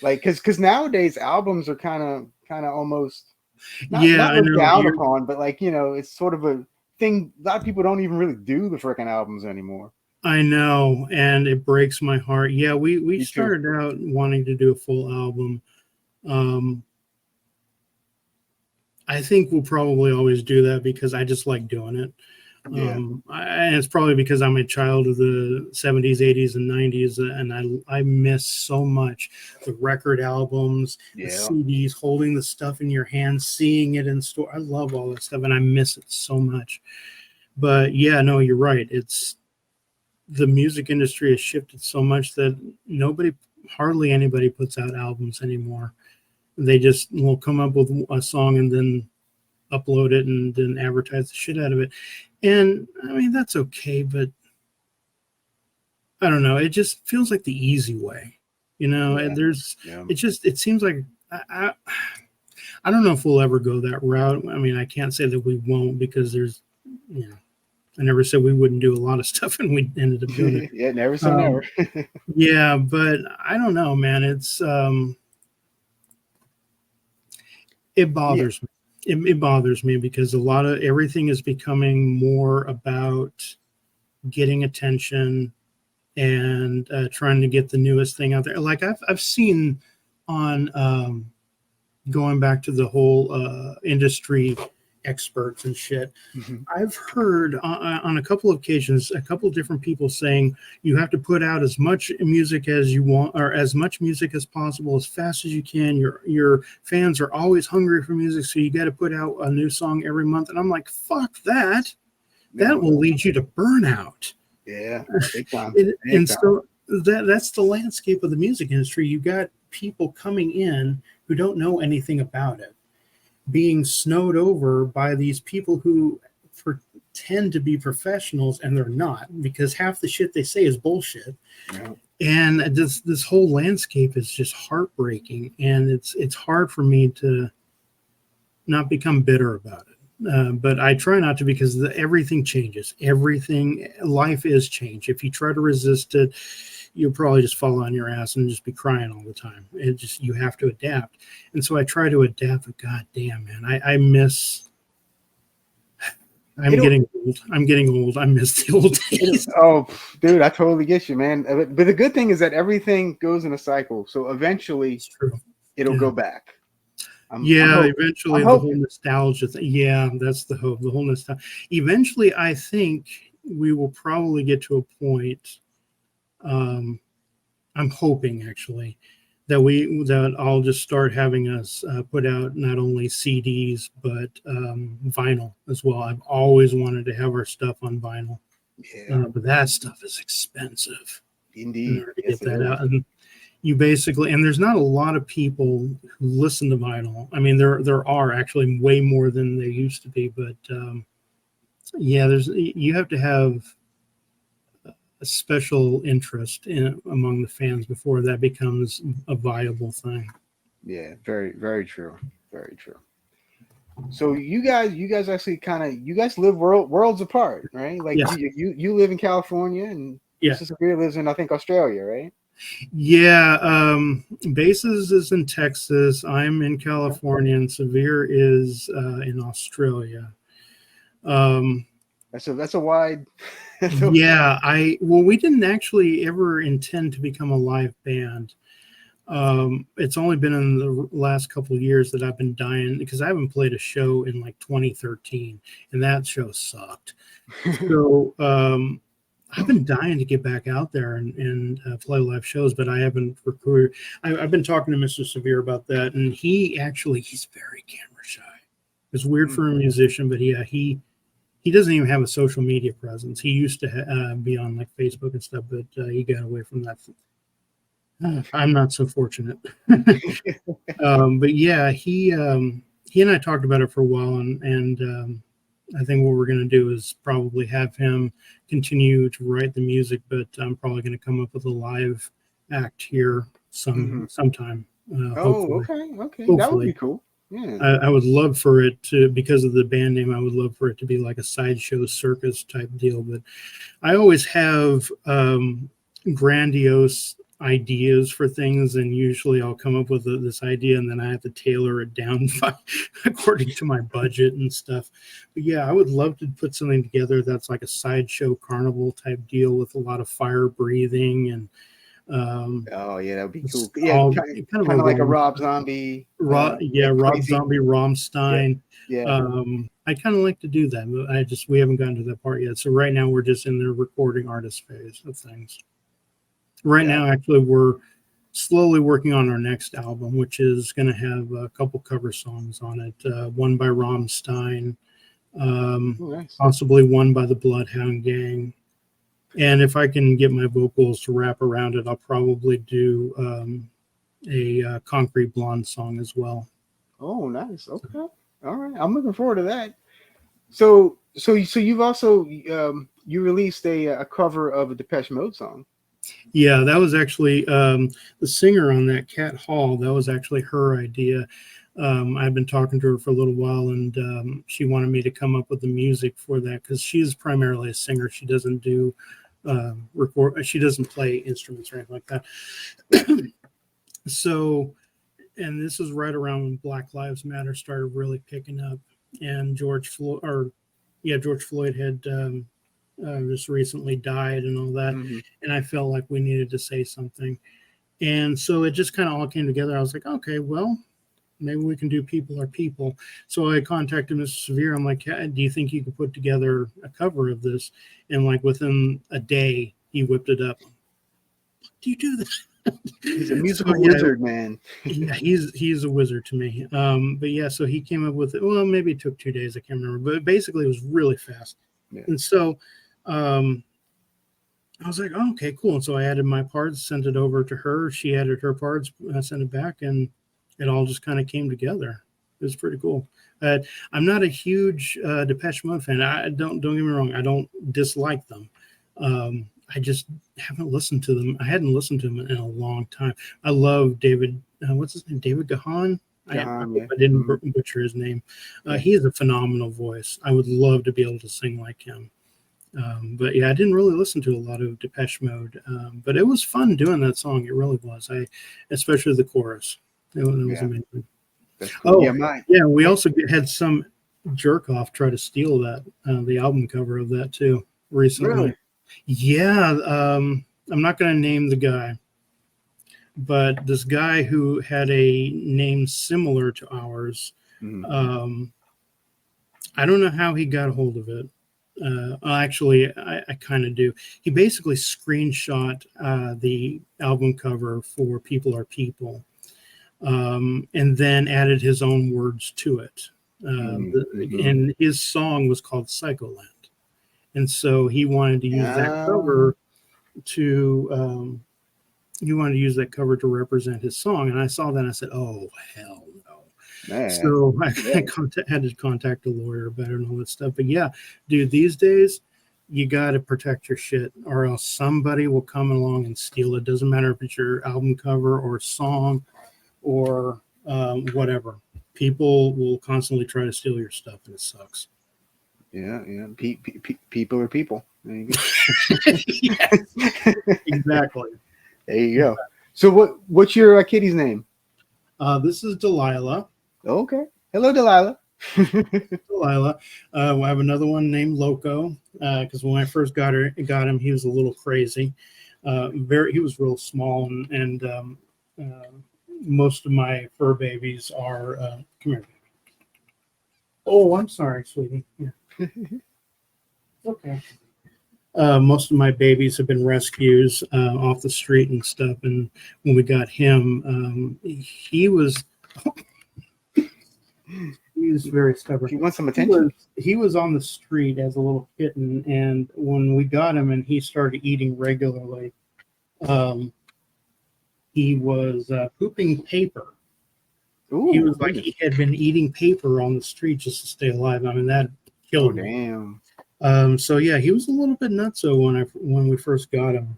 Like, because nowadays albums are kind of almost not looked down upon, but like, you know, it's sort of a thing. A lot of people don't even really do the freaking albums anymore. I know, and it breaks my heart. Yeah, we started out wanting to do a full album. I think we'll probably always do that because I just like doing it. Yeah. And it's probably because I'm a child of the 70s, 80s, and 90s, and I miss so much the record albums, the CDs, holding the stuff in your hands, seeing it in store. I love all that stuff, and I miss it so much. But yeah, no, you're right. The music industry has shifted so much that hardly anybody puts out albums anymore. They just will come up with a song and then upload it and then advertise the shit out of it. And I mean, that's okay, but I don't know. It just feels like the easy way, you know, and it seems like, I don't know if we'll ever go that route. I mean, I can't say that we won't because I never said we wouldn't do a lot of stuff, and we ended up doing it. Yeah, never say never. Yeah, but I don't know, man. It's it bothers me. It bothers me because everything is becoming more about getting attention and trying to get the newest thing out there. Like I've seen on going back to the whole industry experts and shit. Mm-hmm. I've heard on a couple of occasions, a couple of different people saying you have to put out as much music as you want, or as much music as possible, as fast as you can. Your fans are always hungry for music, so you got to put out a new song every month. And I'm like, fuck that. That will lead you to burnout. Yeah, big time. So that's the landscape of the music industry. You got people coming in who don't know anything about it, being snowed over by these people who pretend to be professionals, and they're not, because half the shit they say is bullshit. Yeah. And this whole landscape is just heartbreaking, and it's hard for me to not become bitter about it. But I try not to, because everything changes. Life is change. If you try to resist it, you'll probably just fall on your ass and just be crying all the time. You have to adapt. And so I try to adapt, but god damn, man, I'm getting old. I miss the old days. Oh, dude, I totally get you, man. But the good thing is that everything goes in a cycle. So eventually it'll go back. Eventually the whole nostalgia thing. Yeah, that's the hope. The whole nostalgia. Eventually, I think we will probably get to a point. I'm hoping actually that I'll just start having us put out not only CDs but vinyl as well. I've always wanted to have our stuff on vinyl, but that stuff is expensive. Indeed, to get that out. And you basically, and there's not a lot of people who listen to vinyl. I mean, there are actually way more than there used to be, but you have to have a special interest among the fans before that becomes a viable thing. Yeah, very, very true. Very true. So you guys actually you guys live worlds apart, right? Like you live in California and Mr. Severe lives in, I think, Australia, right? Yeah, Bases is in Texas. I'm in California, and Severe is in Australia. That's a wide. We didn't actually ever intend to become a live band. It's only been in the last couple of years that I've been dying, because I haven't played a show in like 2013, and that show sucked. So I've been dying to get back out there and play live shows, but I haven't recruited. I've been talking to Mr. Severe about that, and he's very camera shy. It's weird for a musician, but he doesn't even have a social media presence. He used to be on like Facebook and stuff, but he got away from that. I'm not so fortunate. But yeah, he and I talked about it for a while, and I think what we're going to do is probably have him continue to write the music, but I'm probably going to come up with a live act here sometime. Okay. Hopefully. That would be cool. Yeah. I would love for it to, because of the band name, I would love for it to be like a sideshow circus type deal. But I always have grandiose ideas for things, and usually I'll come up with this idea, and then I have to tailor it down according to my budget and stuff. But yeah, I would love to put something together that's like a sideshow carnival type deal with a lot of fire breathing and that would be cool. Yeah, kind of like a Rob Zombie. Rob Zombie, Rammstein. I kind of like to do that, but we haven't gotten to that part yet. So right now we're just in the recording artist phase of things. Right now, actually, we're slowly working on our next album, which is going to have a couple cover songs on it. One by Rammstein, possibly one by the Bloodhound Gang. And if I can get my vocals to wrap around it, I'll probably do a Concrete Blonde song as well. Oh, nice. Okay. All right. I'm looking forward to that. So you've also you released a cover of a Depeche Mode song. Yeah, that was actually the singer on that, Kat Hall. That was actually her idea. I've been talking to her for a little while, and she wanted me to come up with the music for that, because she's primarily a singer. She doesn't do she doesn't play instruments or anything like that. So, and this is right around when Black Lives Matter started really picking up, and George Floyd had just recently died and all that. And I felt like we needed to say something, and so it just kind of all came together. I was like, okay, well, maybe we can do People Are People. So I contacted Mr. Severe. I'm like, do you think you could put together a cover of this? And like within a day, he whipped it up. Do you do that? He's a musical wizard, man. Yeah, he's a wizard to me. But yeah, so he came up with it. Well, maybe it took 2 days. I can't remember. But basically, it was really fast. Yeah. And so I was like, oh, okay, cool. And so I added my parts, sent it over to her. She added her parts. I sent it back, and it all just kind of came together. It was pretty cool. I'm not a huge Depeche Mode fan. Don't get me wrong. I don't dislike them. I just haven't listened to them. I hadn't listened to them in a long time. I love David. What's his name? David Gahan. I Gahan, yeah. hope I didn't Mhm. butcher his name. Yeah. He has a phenomenal voice. I would love to be able to sing like him. But yeah, I didn't really listen to a lot of Depeche Mode, but it was fun doing that song. It really was. Especially the chorus. It was Yeah. amazing. That's cool. Oh, Yeah, yeah. We also had some jerk off try to steal that the album cover of that too recently. Really? Yeah. I'm not going to name the guy, but this guy who had a name similar to ours. Mhm. I don't know how he got a hold of it. Actually, I kind of do. He basically screenshot the album cover for People Are People, and then added his own words to it. Mhm. And his song was called Psycholand. And so he wanted to use that cover to represent his song. And I saw that and I said, oh, hell no. Man. So I had to contact a lawyer about it and all that stuff. But yeah, dude, these days you got to protect your shit or else somebody will come along and steal it. Doesn't matter if it's your album cover or song or whatever. People will constantly try to steal your stuff and it sucks. Yeah. People are people. There you go. Yes, exactly. There you go. So what's your kitty's name? This is Delilah. Okay. Hello, Delilah. Delilah. We have another one named Loco because when I first got him, he was a little crazy. He was real small, and most of my fur babies are. Come here. Oh, I'm sorry, sweetie. Yeah. Okay. Most of my babies have been rescues off the street and stuff, and when we got him, he was very stubborn. He wants some attention. He was on the street as a little kitten, and when we got him and he started eating regularly, he was pooping paper. Ooh, He was like he had been eating paper on the street just to stay alive. I mean, that killed me. Damn. So yeah, he was a little bit nutso when we first got him,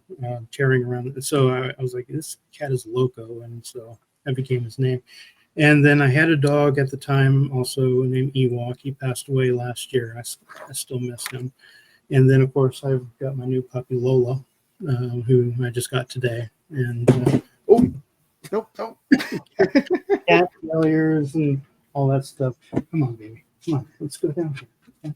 tearing around. So I was like, this cat is Loco, and so that became his name. And then I had a dog at the time, also named Ewok. He passed away last year. I still miss him. And then of course I've got my new puppy Lola, who I just got today. And Nope. cat failures and all that stuff. Come on, baby. Come on, let's go down here.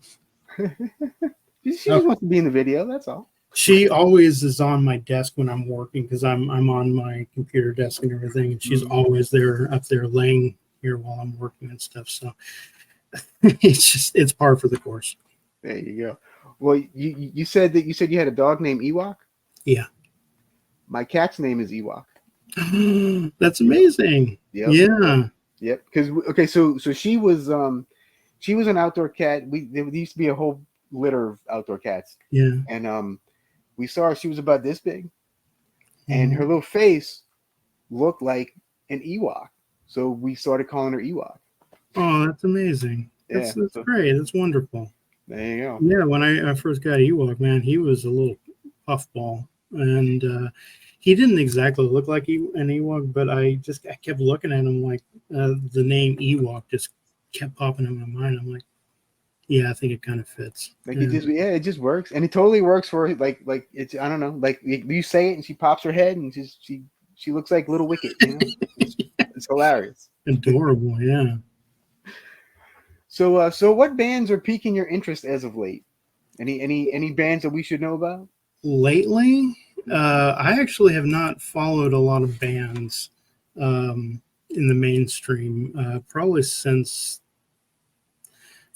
She just wants to be in the video. That's all. She always is on my desk when I'm working because I'm on my computer desk and everything, and she's always up there laying here while I'm working and stuff. So it's par for the course. There you go. Well, you said you had a dog named Ewok. Yeah. My cat's name is Ewok. That's amazing. Yep. Yeah. Yep. Because so she was an outdoor cat. There used to be a whole litter of outdoor cats. Yeah. And we saw her. She was about this big, and her little face looked like an Ewok. So we started calling her Ewok. Oh, that's amazing. That's great. That's wonderful. There you go. Yeah, when I first got Ewok, man, he was a little puffball, and he didn't exactly look like an Ewok, but I kept looking at him like the name Ewok just kept popping in my mind. I'm like, yeah, I think it kind of fits. Like it just works, and it totally works for like it's I don't know, like you say it and she pops her head and she looks like Little Wicket. You know? It's hilarious. Adorable, yeah. So what bands are piquing your interest as of late? Any bands that we should know about? Lately, I actually have not followed a lot of bands in the mainstream. Probably since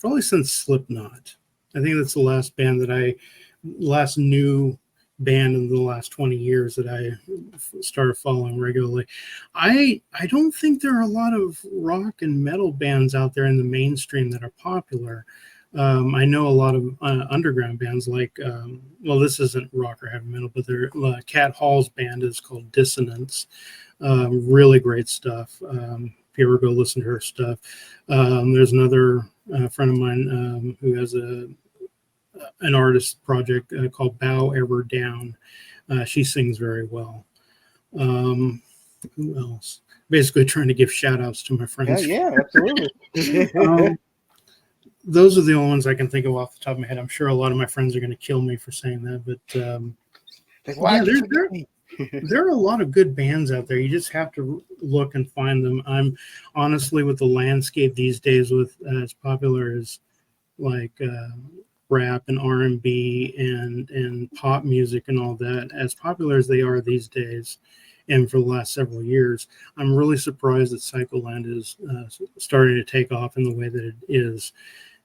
Slipknot. I think that's the last new band in the last 20 years that I started following regularly. I don't think there are a lot of rock and metal bands out there in the mainstream that are popular. I know a lot of underground bands like, this isn't rock or heavy metal, but Cat Hall's band is called Dissonance. Really great stuff. If you ever go listen to her stuff. There's another friend of mine who has an artist project called Bow Ever Down. She sings very well. Who else? Basically trying to give shout outs to my friends. Yeah, absolutely. Those are the only ones I can think of off the top of my head. I'm sure a lot of my friends are going to kill me for saying that, but there are a lot of good bands out there. You just have to look and find them. I'm honestly, with the landscape these days, with as popular as like rap and R&B and pop music and all that, as popular as they are these days, and for the last several years, I'm really surprised that Psycholand is starting to take off in the way that it is,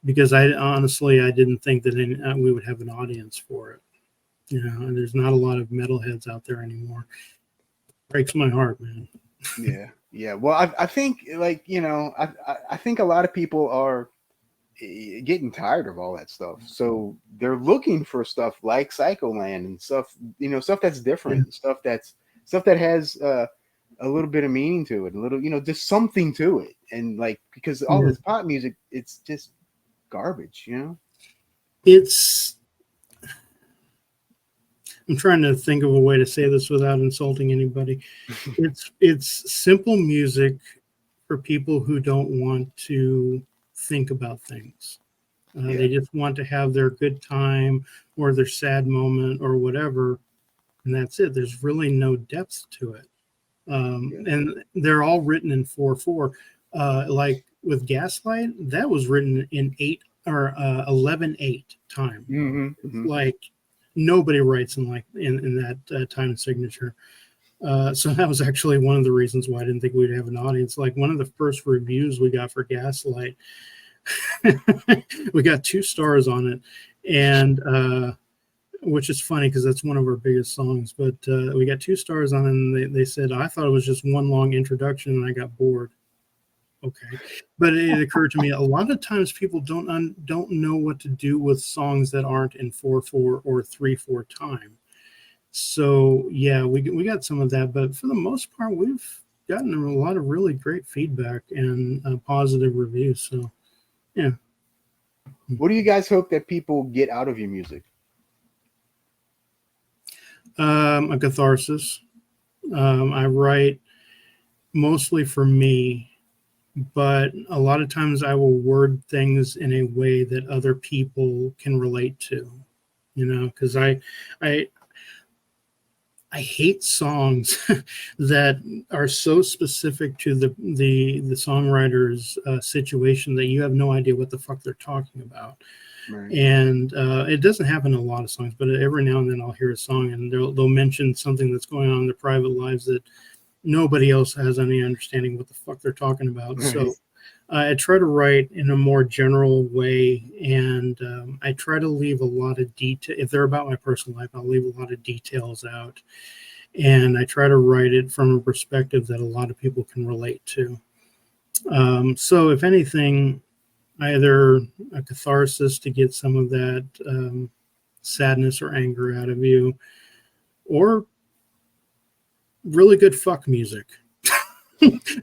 because I didn't think that we would have an audience for it. You know, and there's not a lot of metalheads out there anymore. Breaks my heart, man. Yeah. Well, I think, like, you know, I think a lot of people are getting tired of all that stuff, so they're looking for stuff like Psycholand and stuff, you know, stuff that's different, stuff that has a little bit of meaning to it, a little, you know, just something to it. And like, because all this pop music, it's just garbage, you know. I'm trying to think of a way to say this without insulting anybody. It's simple music for people who don't want to think about things. They just want to have their good time or their sad moment or whatever, and that's it. There's really no depth to it. And they're all written in 4/4. Like with Gaslight, that was written in 8 or 11/8 time. Like nobody writes in that time signature. So that was actually one of the reasons why I didn't think we'd have an audience. Like one of the first reviews we got for Gaslight, we got 2 stars on it, and which is funny because that's one of our biggest songs. But we got 2 stars on it, and they said, I thought it was just one long introduction, and I got bored. Okay, but it occurred to me a lot of times people don't know what to do with songs that aren't in 4/4 or 3/4 time. So yeah, we got some of that, but for the most part, we've gotten a lot of really great feedback and positive reviews. So yeah. What do you guys hope that people get out of your music? A catharsis. I write mostly for me, but a lot of times I will word things in a way that other people can relate to, you know, because I hate songs that are so specific to the songwriter's situation that you have no idea what the fuck they're talking about. Right. And it doesn't happen in a lot of songs, but every now and then I'll hear a song and they'll mention something that's going on in their private lives that nobody else has any understanding what the fuck they're talking about. Right. So I try to write in a more general way, and I try to leave a lot of detail. If they're about my personal life, I'll leave a lot of details out, and I try to write it from a perspective that a lot of people can relate to. So if anything, either a catharsis to get some of that sadness or anger out of you, or really good fuck music.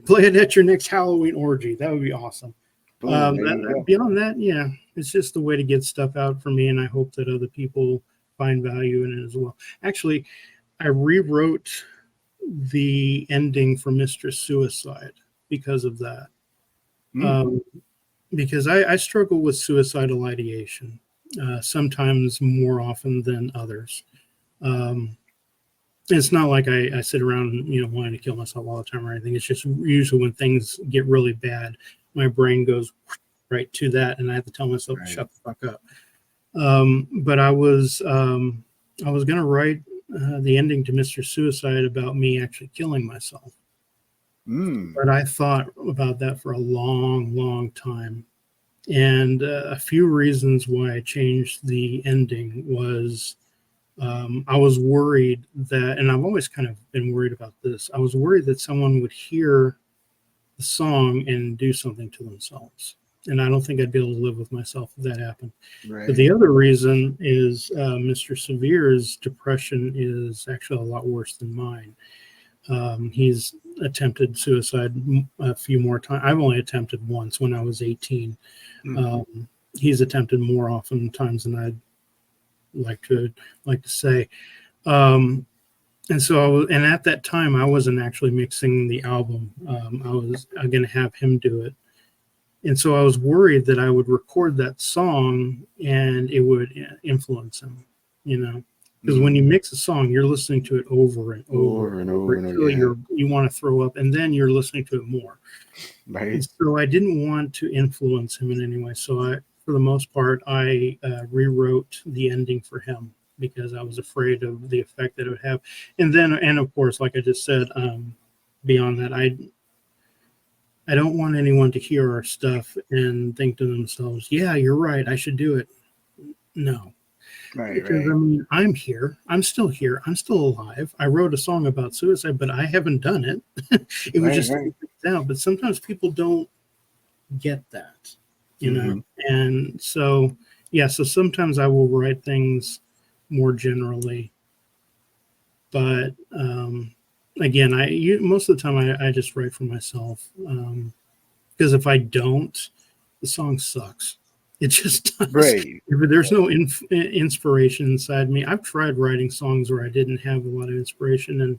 Play it at your next Halloween orgy. That would be awesome. Beyond that, yeah, it's just the way to get stuff out for me, and I hope that other people find value in it as well. Actually, I rewrote the ending for Mistress Suicide because of that. Because I struggle with suicidal ideation, sometimes more often than others. It's not like I sit around, you know, wanting to kill myself all the time or anything. It's just usually when things get really bad, my brain goes right to that, and I have to tell myself to shut the fuck up. But I was going to write the ending to Mr. Suicide about me actually killing myself. But I thought about that for a long, long time. And a few reasons why I changed the ending was I was worried that, and I've always kind of been worried about this, I was worried that someone would hear the song and do something to themselves. And I don't think I'd be able to live with myself if that happened. Right. But the other reason is Mr. Severe's depression is actually a lot worse than mine. He's attempted suicide a few more times. I've only attempted once when I was 18. He's attempted more often times than I'd like to say. And so, and at that time, I wasn't actually mixing the album. I was going to have him do it. And so I was worried that I would record that song and it would influence him, you know, because when you mix a song, you're listening to it over and over until you want to throw up, and then you're listening to it more. Right. And so I didn't want to influence him in any way. So for the most part, I rewrote the ending for him, because I was afraid of the effect that it would have. And of course, like I just said, beyond that, I don't want anyone to hear our stuff and think to themselves, yeah, you're right, I should do it. No. Right, because, I mean, I'm here. I'm still here. I'm still alive. I wrote a song about suicide, but I haven't done it. It was just out. But sometimes people don't get that, you know? And so, yeah, so sometimes I will write things more generally, but again, most of the time I just write for myself, because if I don't, the song sucks. It just does. Right. If there's no inspiration inside me. I've tried writing songs where I didn't have a lot of inspiration, and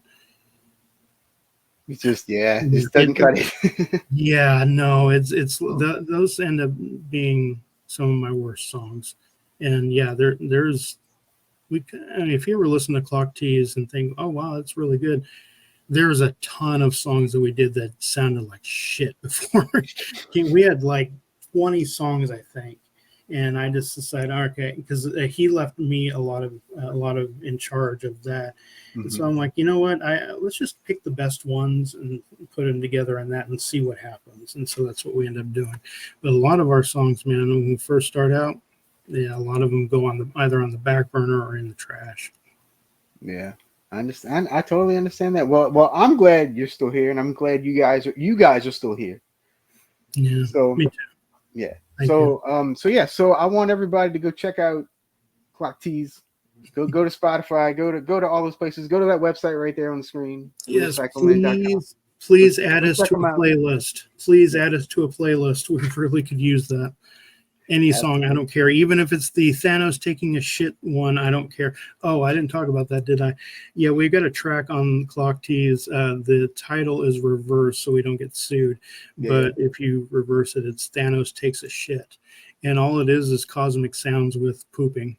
it's just it doesn't cut it. Yeah, no, those end up being some of my worst songs, and yeah, there's. I mean, if you ever listen to Clock Tease and think, oh, wow, that's really good, there's a ton of songs that we did that sounded like shit before. We had like 20 songs, I think. And I just decided, okay, because he left me a lot of in charge of that. And so I'm like, you know what? Let's just pick the best ones and put them together on that and see what happens. And so that's what we end up doing. But a lot of our songs, man, when we first start out, yeah, a lot of them go either on the back burner or in the trash. Yeah, I understand. I totally understand that. Well, I'm glad you're still here, and I'm glad you guys are still here. Yeah. So me too. Yeah. Thank So you. So I want everybody to go check out Clock Tease. Go to Spotify. Go to all those places. Go to that website right there on the screen. Yes, please add us to a playlist. Please add us to a playlist. We really could use that. Any song, I don't care. Even if it's the Thanos taking a shit one, I don't care. Oh, I didn't talk about that, did I? Yeah, we got a track on Clock Tease. The title is reversed, so we don't get sued. Yeah. But if you reverse it, it's Thanos takes a shit. And all it is cosmic sounds with pooping.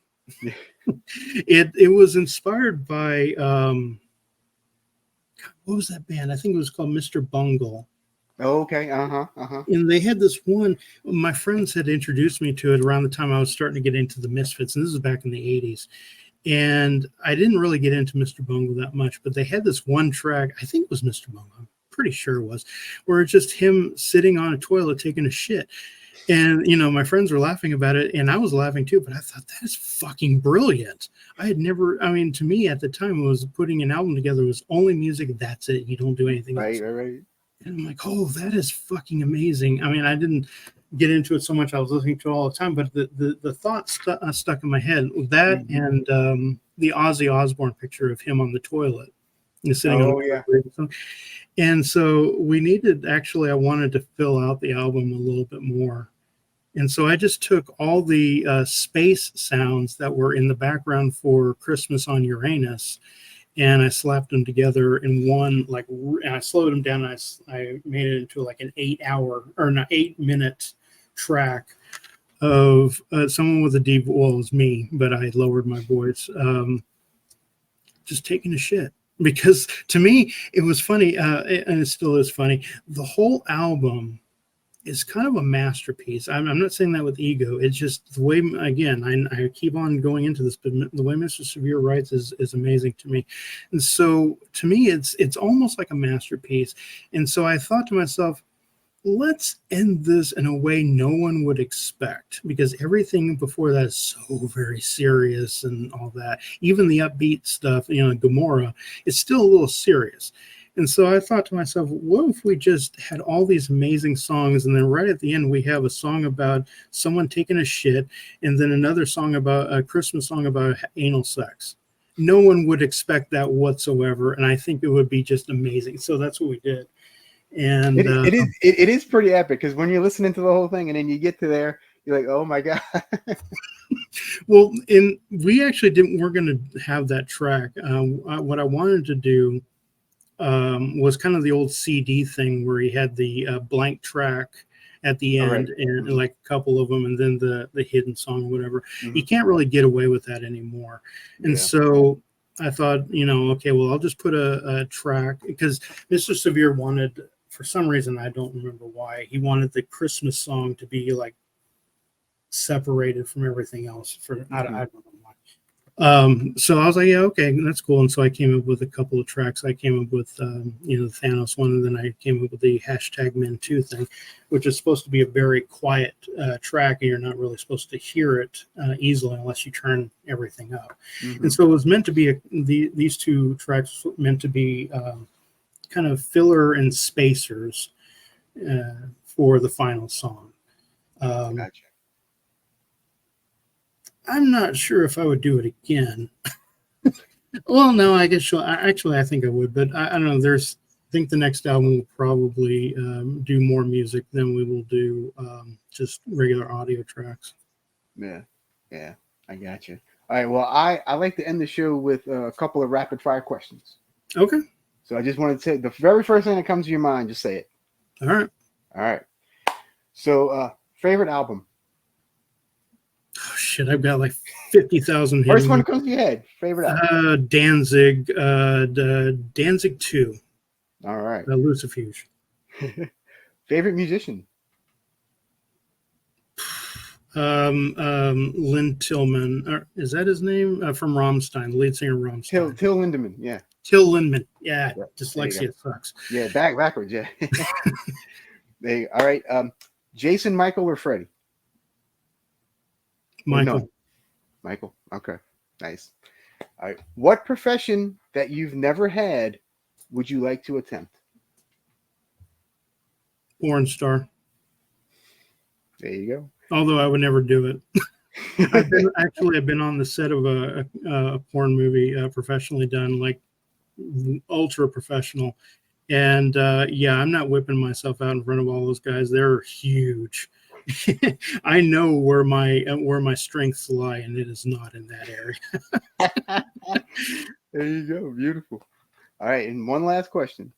It was inspired by, what was that band? I think it was called Mr. Bungle. Oh, okay. And they had this one. My friends had introduced me to it around the time I was starting to get into the Misfits, and this was back in the 80s. And I didn't really get into Mr. Bungle that much, but they had this one track. I think it was Mr. Bungle. I'm pretty sure it was, where it's just him sitting on a toilet taking a shit. And, you know, my friends were laughing about it, and I was laughing too, but I thought, that is fucking brilliant. I had never, I mean, to me at the time, it was putting an album together. It was only music. That's it. You don't do anything else. Right. And I'm like, oh, that is fucking amazing. I mean, I didn't get into it so much. I was listening to it all the time, but the thought stuck in my head. That and the Ozzy Osbourne picture of him on the toilet. Sitting on the toilet. And so I wanted to fill out the album a little bit more. And so I just took all the space sounds that were in the background for Christmas on Uranus, and I slapped them together in one, and I slowed them down. And I made it into like an 8-minute track of someone with a deep, well, it was me, but I lowered my voice, just taking a shit. Because to me, it was funny, and it still is funny. The whole album is kind of a masterpiece. I'm not saying that with ego. It's just the way, again, I keep on going into this, but the way Mr. Severe writes is amazing to me. And so to me, it's almost like a masterpiece. And so I thought to myself, let's end this in a way no one would expect, because everything before that is so very serious and all that. Even the upbeat stuff, you know, Gomorrah, it's still a little serious. And so I thought to myself, what if we just had all these amazing songs, and then right at the end we have a song about someone taking a shit, and then another song about a Christmas song about anal sex. No one would expect that whatsoever, and I think it would be just amazing. So that's what we did. And it is pretty epic, because when you're listening to the whole thing and then you get to there, You're like, oh my god. Well, we actually we're going to have that track. What I wanted to do was kind of the old CD thing where he had the blank track at the end, right. and like a couple of them, and then the hidden song or whatever. Mhm. You can't really get away with that anymore. And so I thought, okay, well, I'll just put a track, because Mr. Severe wanted, for some reason, I don't remember why, he wanted the Christmas song to be like separated from everything else. I don't know why. So I was like, yeah, okay, that's cool. And so I came up with a couple of tracks. I came up with, the Thanos one, and then I came up with the #Men2 thing, which is supposed to be a very quiet track, and you're not really supposed to hear it easily unless you turn everything up. Mhm. And so it was meant to be these two tracks meant to be kind of filler and spacers for the final song. Gotcha. I'm not sure if I would do it again. Well, no, I guess I think I would, but I don't know. I think the next album will probably do more music than we will do just regular audio tracks. Yeah, I got you. All right, well, I like to end the show with a couple of rapid fire questions. Okay. So I just wanted to say the very first thing that comes to your mind, just say it. All right. All right. So, favorite album? Oh, shit, I've got like 50,000 hits. First one that comes to your head. Favorite album? Danzig, Danzig 2. All right. Lucifuge. Favorite musician? Lynn Tillman. Is that his name? From Rammstein, the lead singer of Rammstein. Till Lindemann. Yeah. Till Lindemann. Yeah. Yeah, Dyslexia sucks. Yeah, backwards. Yeah. All right. Jason, Michael, or Freddie? Michael. No. Michael. Okay. Nice. All right. What profession that you've never had would you like to attempt? Porn star. There you go. Although I would never do it. I've been on the set of a porn movie professionally done, like ultra professional. And I'm not whipping myself out in front of all those guys. They're huge. I know where my strengths lie, and it is not in that area. There you go. Beautiful. All right. And one last question.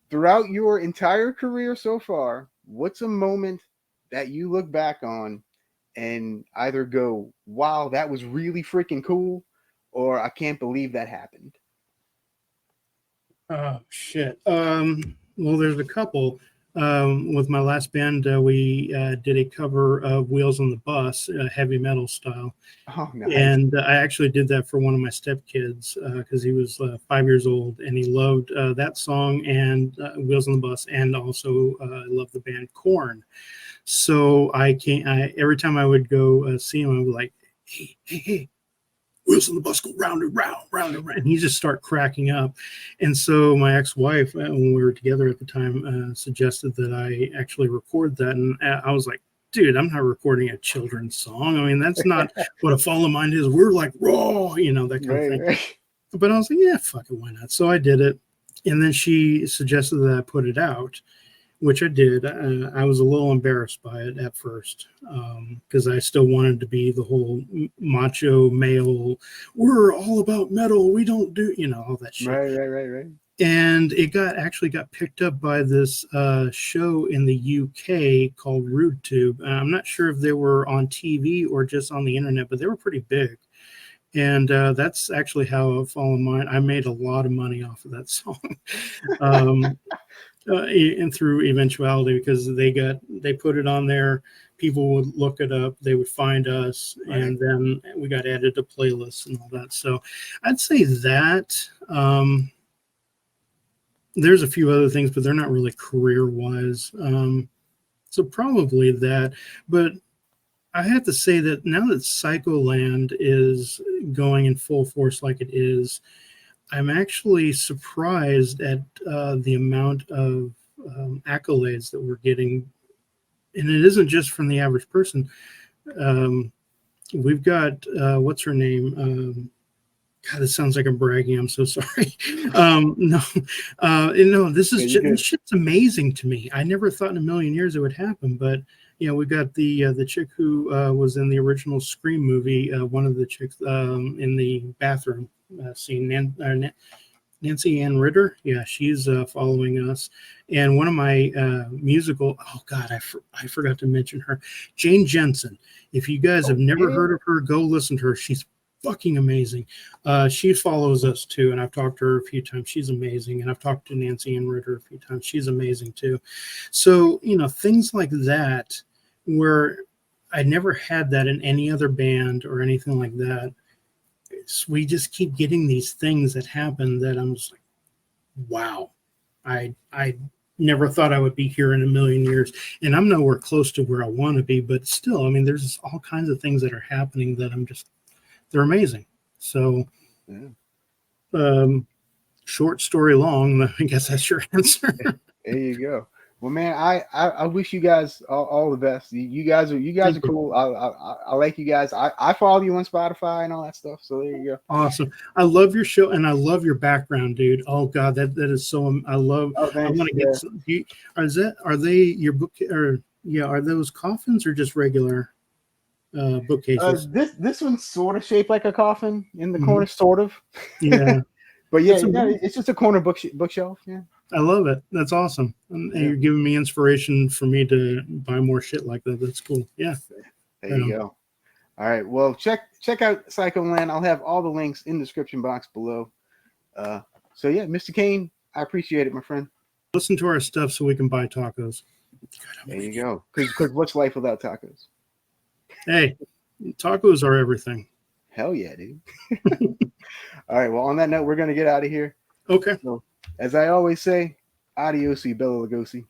Throughout your entire career so far, what's a moment that you look back on and either go, wow, that was really freaking cool, or I can't believe that happened? Oh, shit. Well, there's a couple. With my last band, we did a cover of Wheels on the Bus, heavy metal style. Oh, nice. And I actually did that for one of my stepkids because he was 5 years old, and he loved that song and Wheels on the Bus, and also loved the band Korn. So every time I would go see him, I would be like, hey, Wheels on the Bus go round and round, round and round. And he just start cracking up. And so my ex-wife, when we were together at the time, suggested that I actually record that. And I was like, dude, I'm not recording a children's song. I mean, that's not what A Fallen Mind is. We're like raw, that kind of thing. Right. But I was like, yeah, fuck it, why not? So I did it. And then she suggested that I put it out, which I did. I was a little embarrassed by it at first because I still wanted to be the whole macho male. We're all about metal. We don't do, all that shit. Right. And it actually got picked up by this show in the UK called Rude Tube. I'm not sure if they were on TV or just on the internet, but they were pretty big. And that's actually how A Fallen Mind. I made a lot of money off of that song. And through eventuality, because they put it on there, people would look it up, they would find us, right. And then we got added to playlists and all that. So I'd say that. There's a few other things, but they're not really career wise. So probably that. But I have to say that now that Psycholand is going in full force like it is, I'm actually surprised at the amount of accolades that we're getting. And it isn't just from the average person. We've got, what's her name? God, this sounds like I'm bragging. I'm so sorry. No, this shit's amazing to me. I never thought in a million years it would happen. But, Yeah, we got the chick who was in the original Scream movie. One of the chicks in the bathroom scene, Nancy Ann Ritter. Yeah, she's following us. And one of my musical, oh God, I forgot to mention her, Jane Jensen. If you guys have never heard of her, go listen to her. She's fucking amazing. She follows us too, and I've talked to her a few times. She's amazing. And I've talked to Nancy Ann Ritter a few times. She's amazing too. So, things like that where I never had that in any other band or anything like that. We just keep getting these things that happen that I'm just like, wow, I never thought I would be here in a million years. And I'm nowhere close to where I want to be, but still, I mean, there's all kinds of things that are happening that they're amazing. So, short story long, I guess that's your answer. There you go. Well, man, I wish you guys all the best. You guys are cool. I like you guys. I follow you on Spotify and all that stuff. So there you go. Awesome. I love your show and I love your background, dude. Oh God, that is so. I love. Oh, thanks. I want to get. Some, are they your book or are those coffins or just regular bookcases? This one's sort of shaped like a coffin in the corner, sort of. Yeah. But yeah, it's just a corner bookshelf. Yeah. I love it. That's awesome. And you're giving me inspiration for me to buy more shit like that. That's cool. Yeah. There you go. All right. Well, check out Psycholand. I'll have all the links in the description box below. So yeah, Mr. Kain, I appreciate it, my friend. Listen to our stuff so we can buy tacos. There you go. Because what's life without tacos? Hey, tacos are everything. Hell yeah, dude. All right. Well, on that note, we're going to get out of here. Okay. So, as I always say, adios, Bella Lugosi.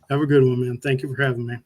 Have a good one, man. Thank you for having me.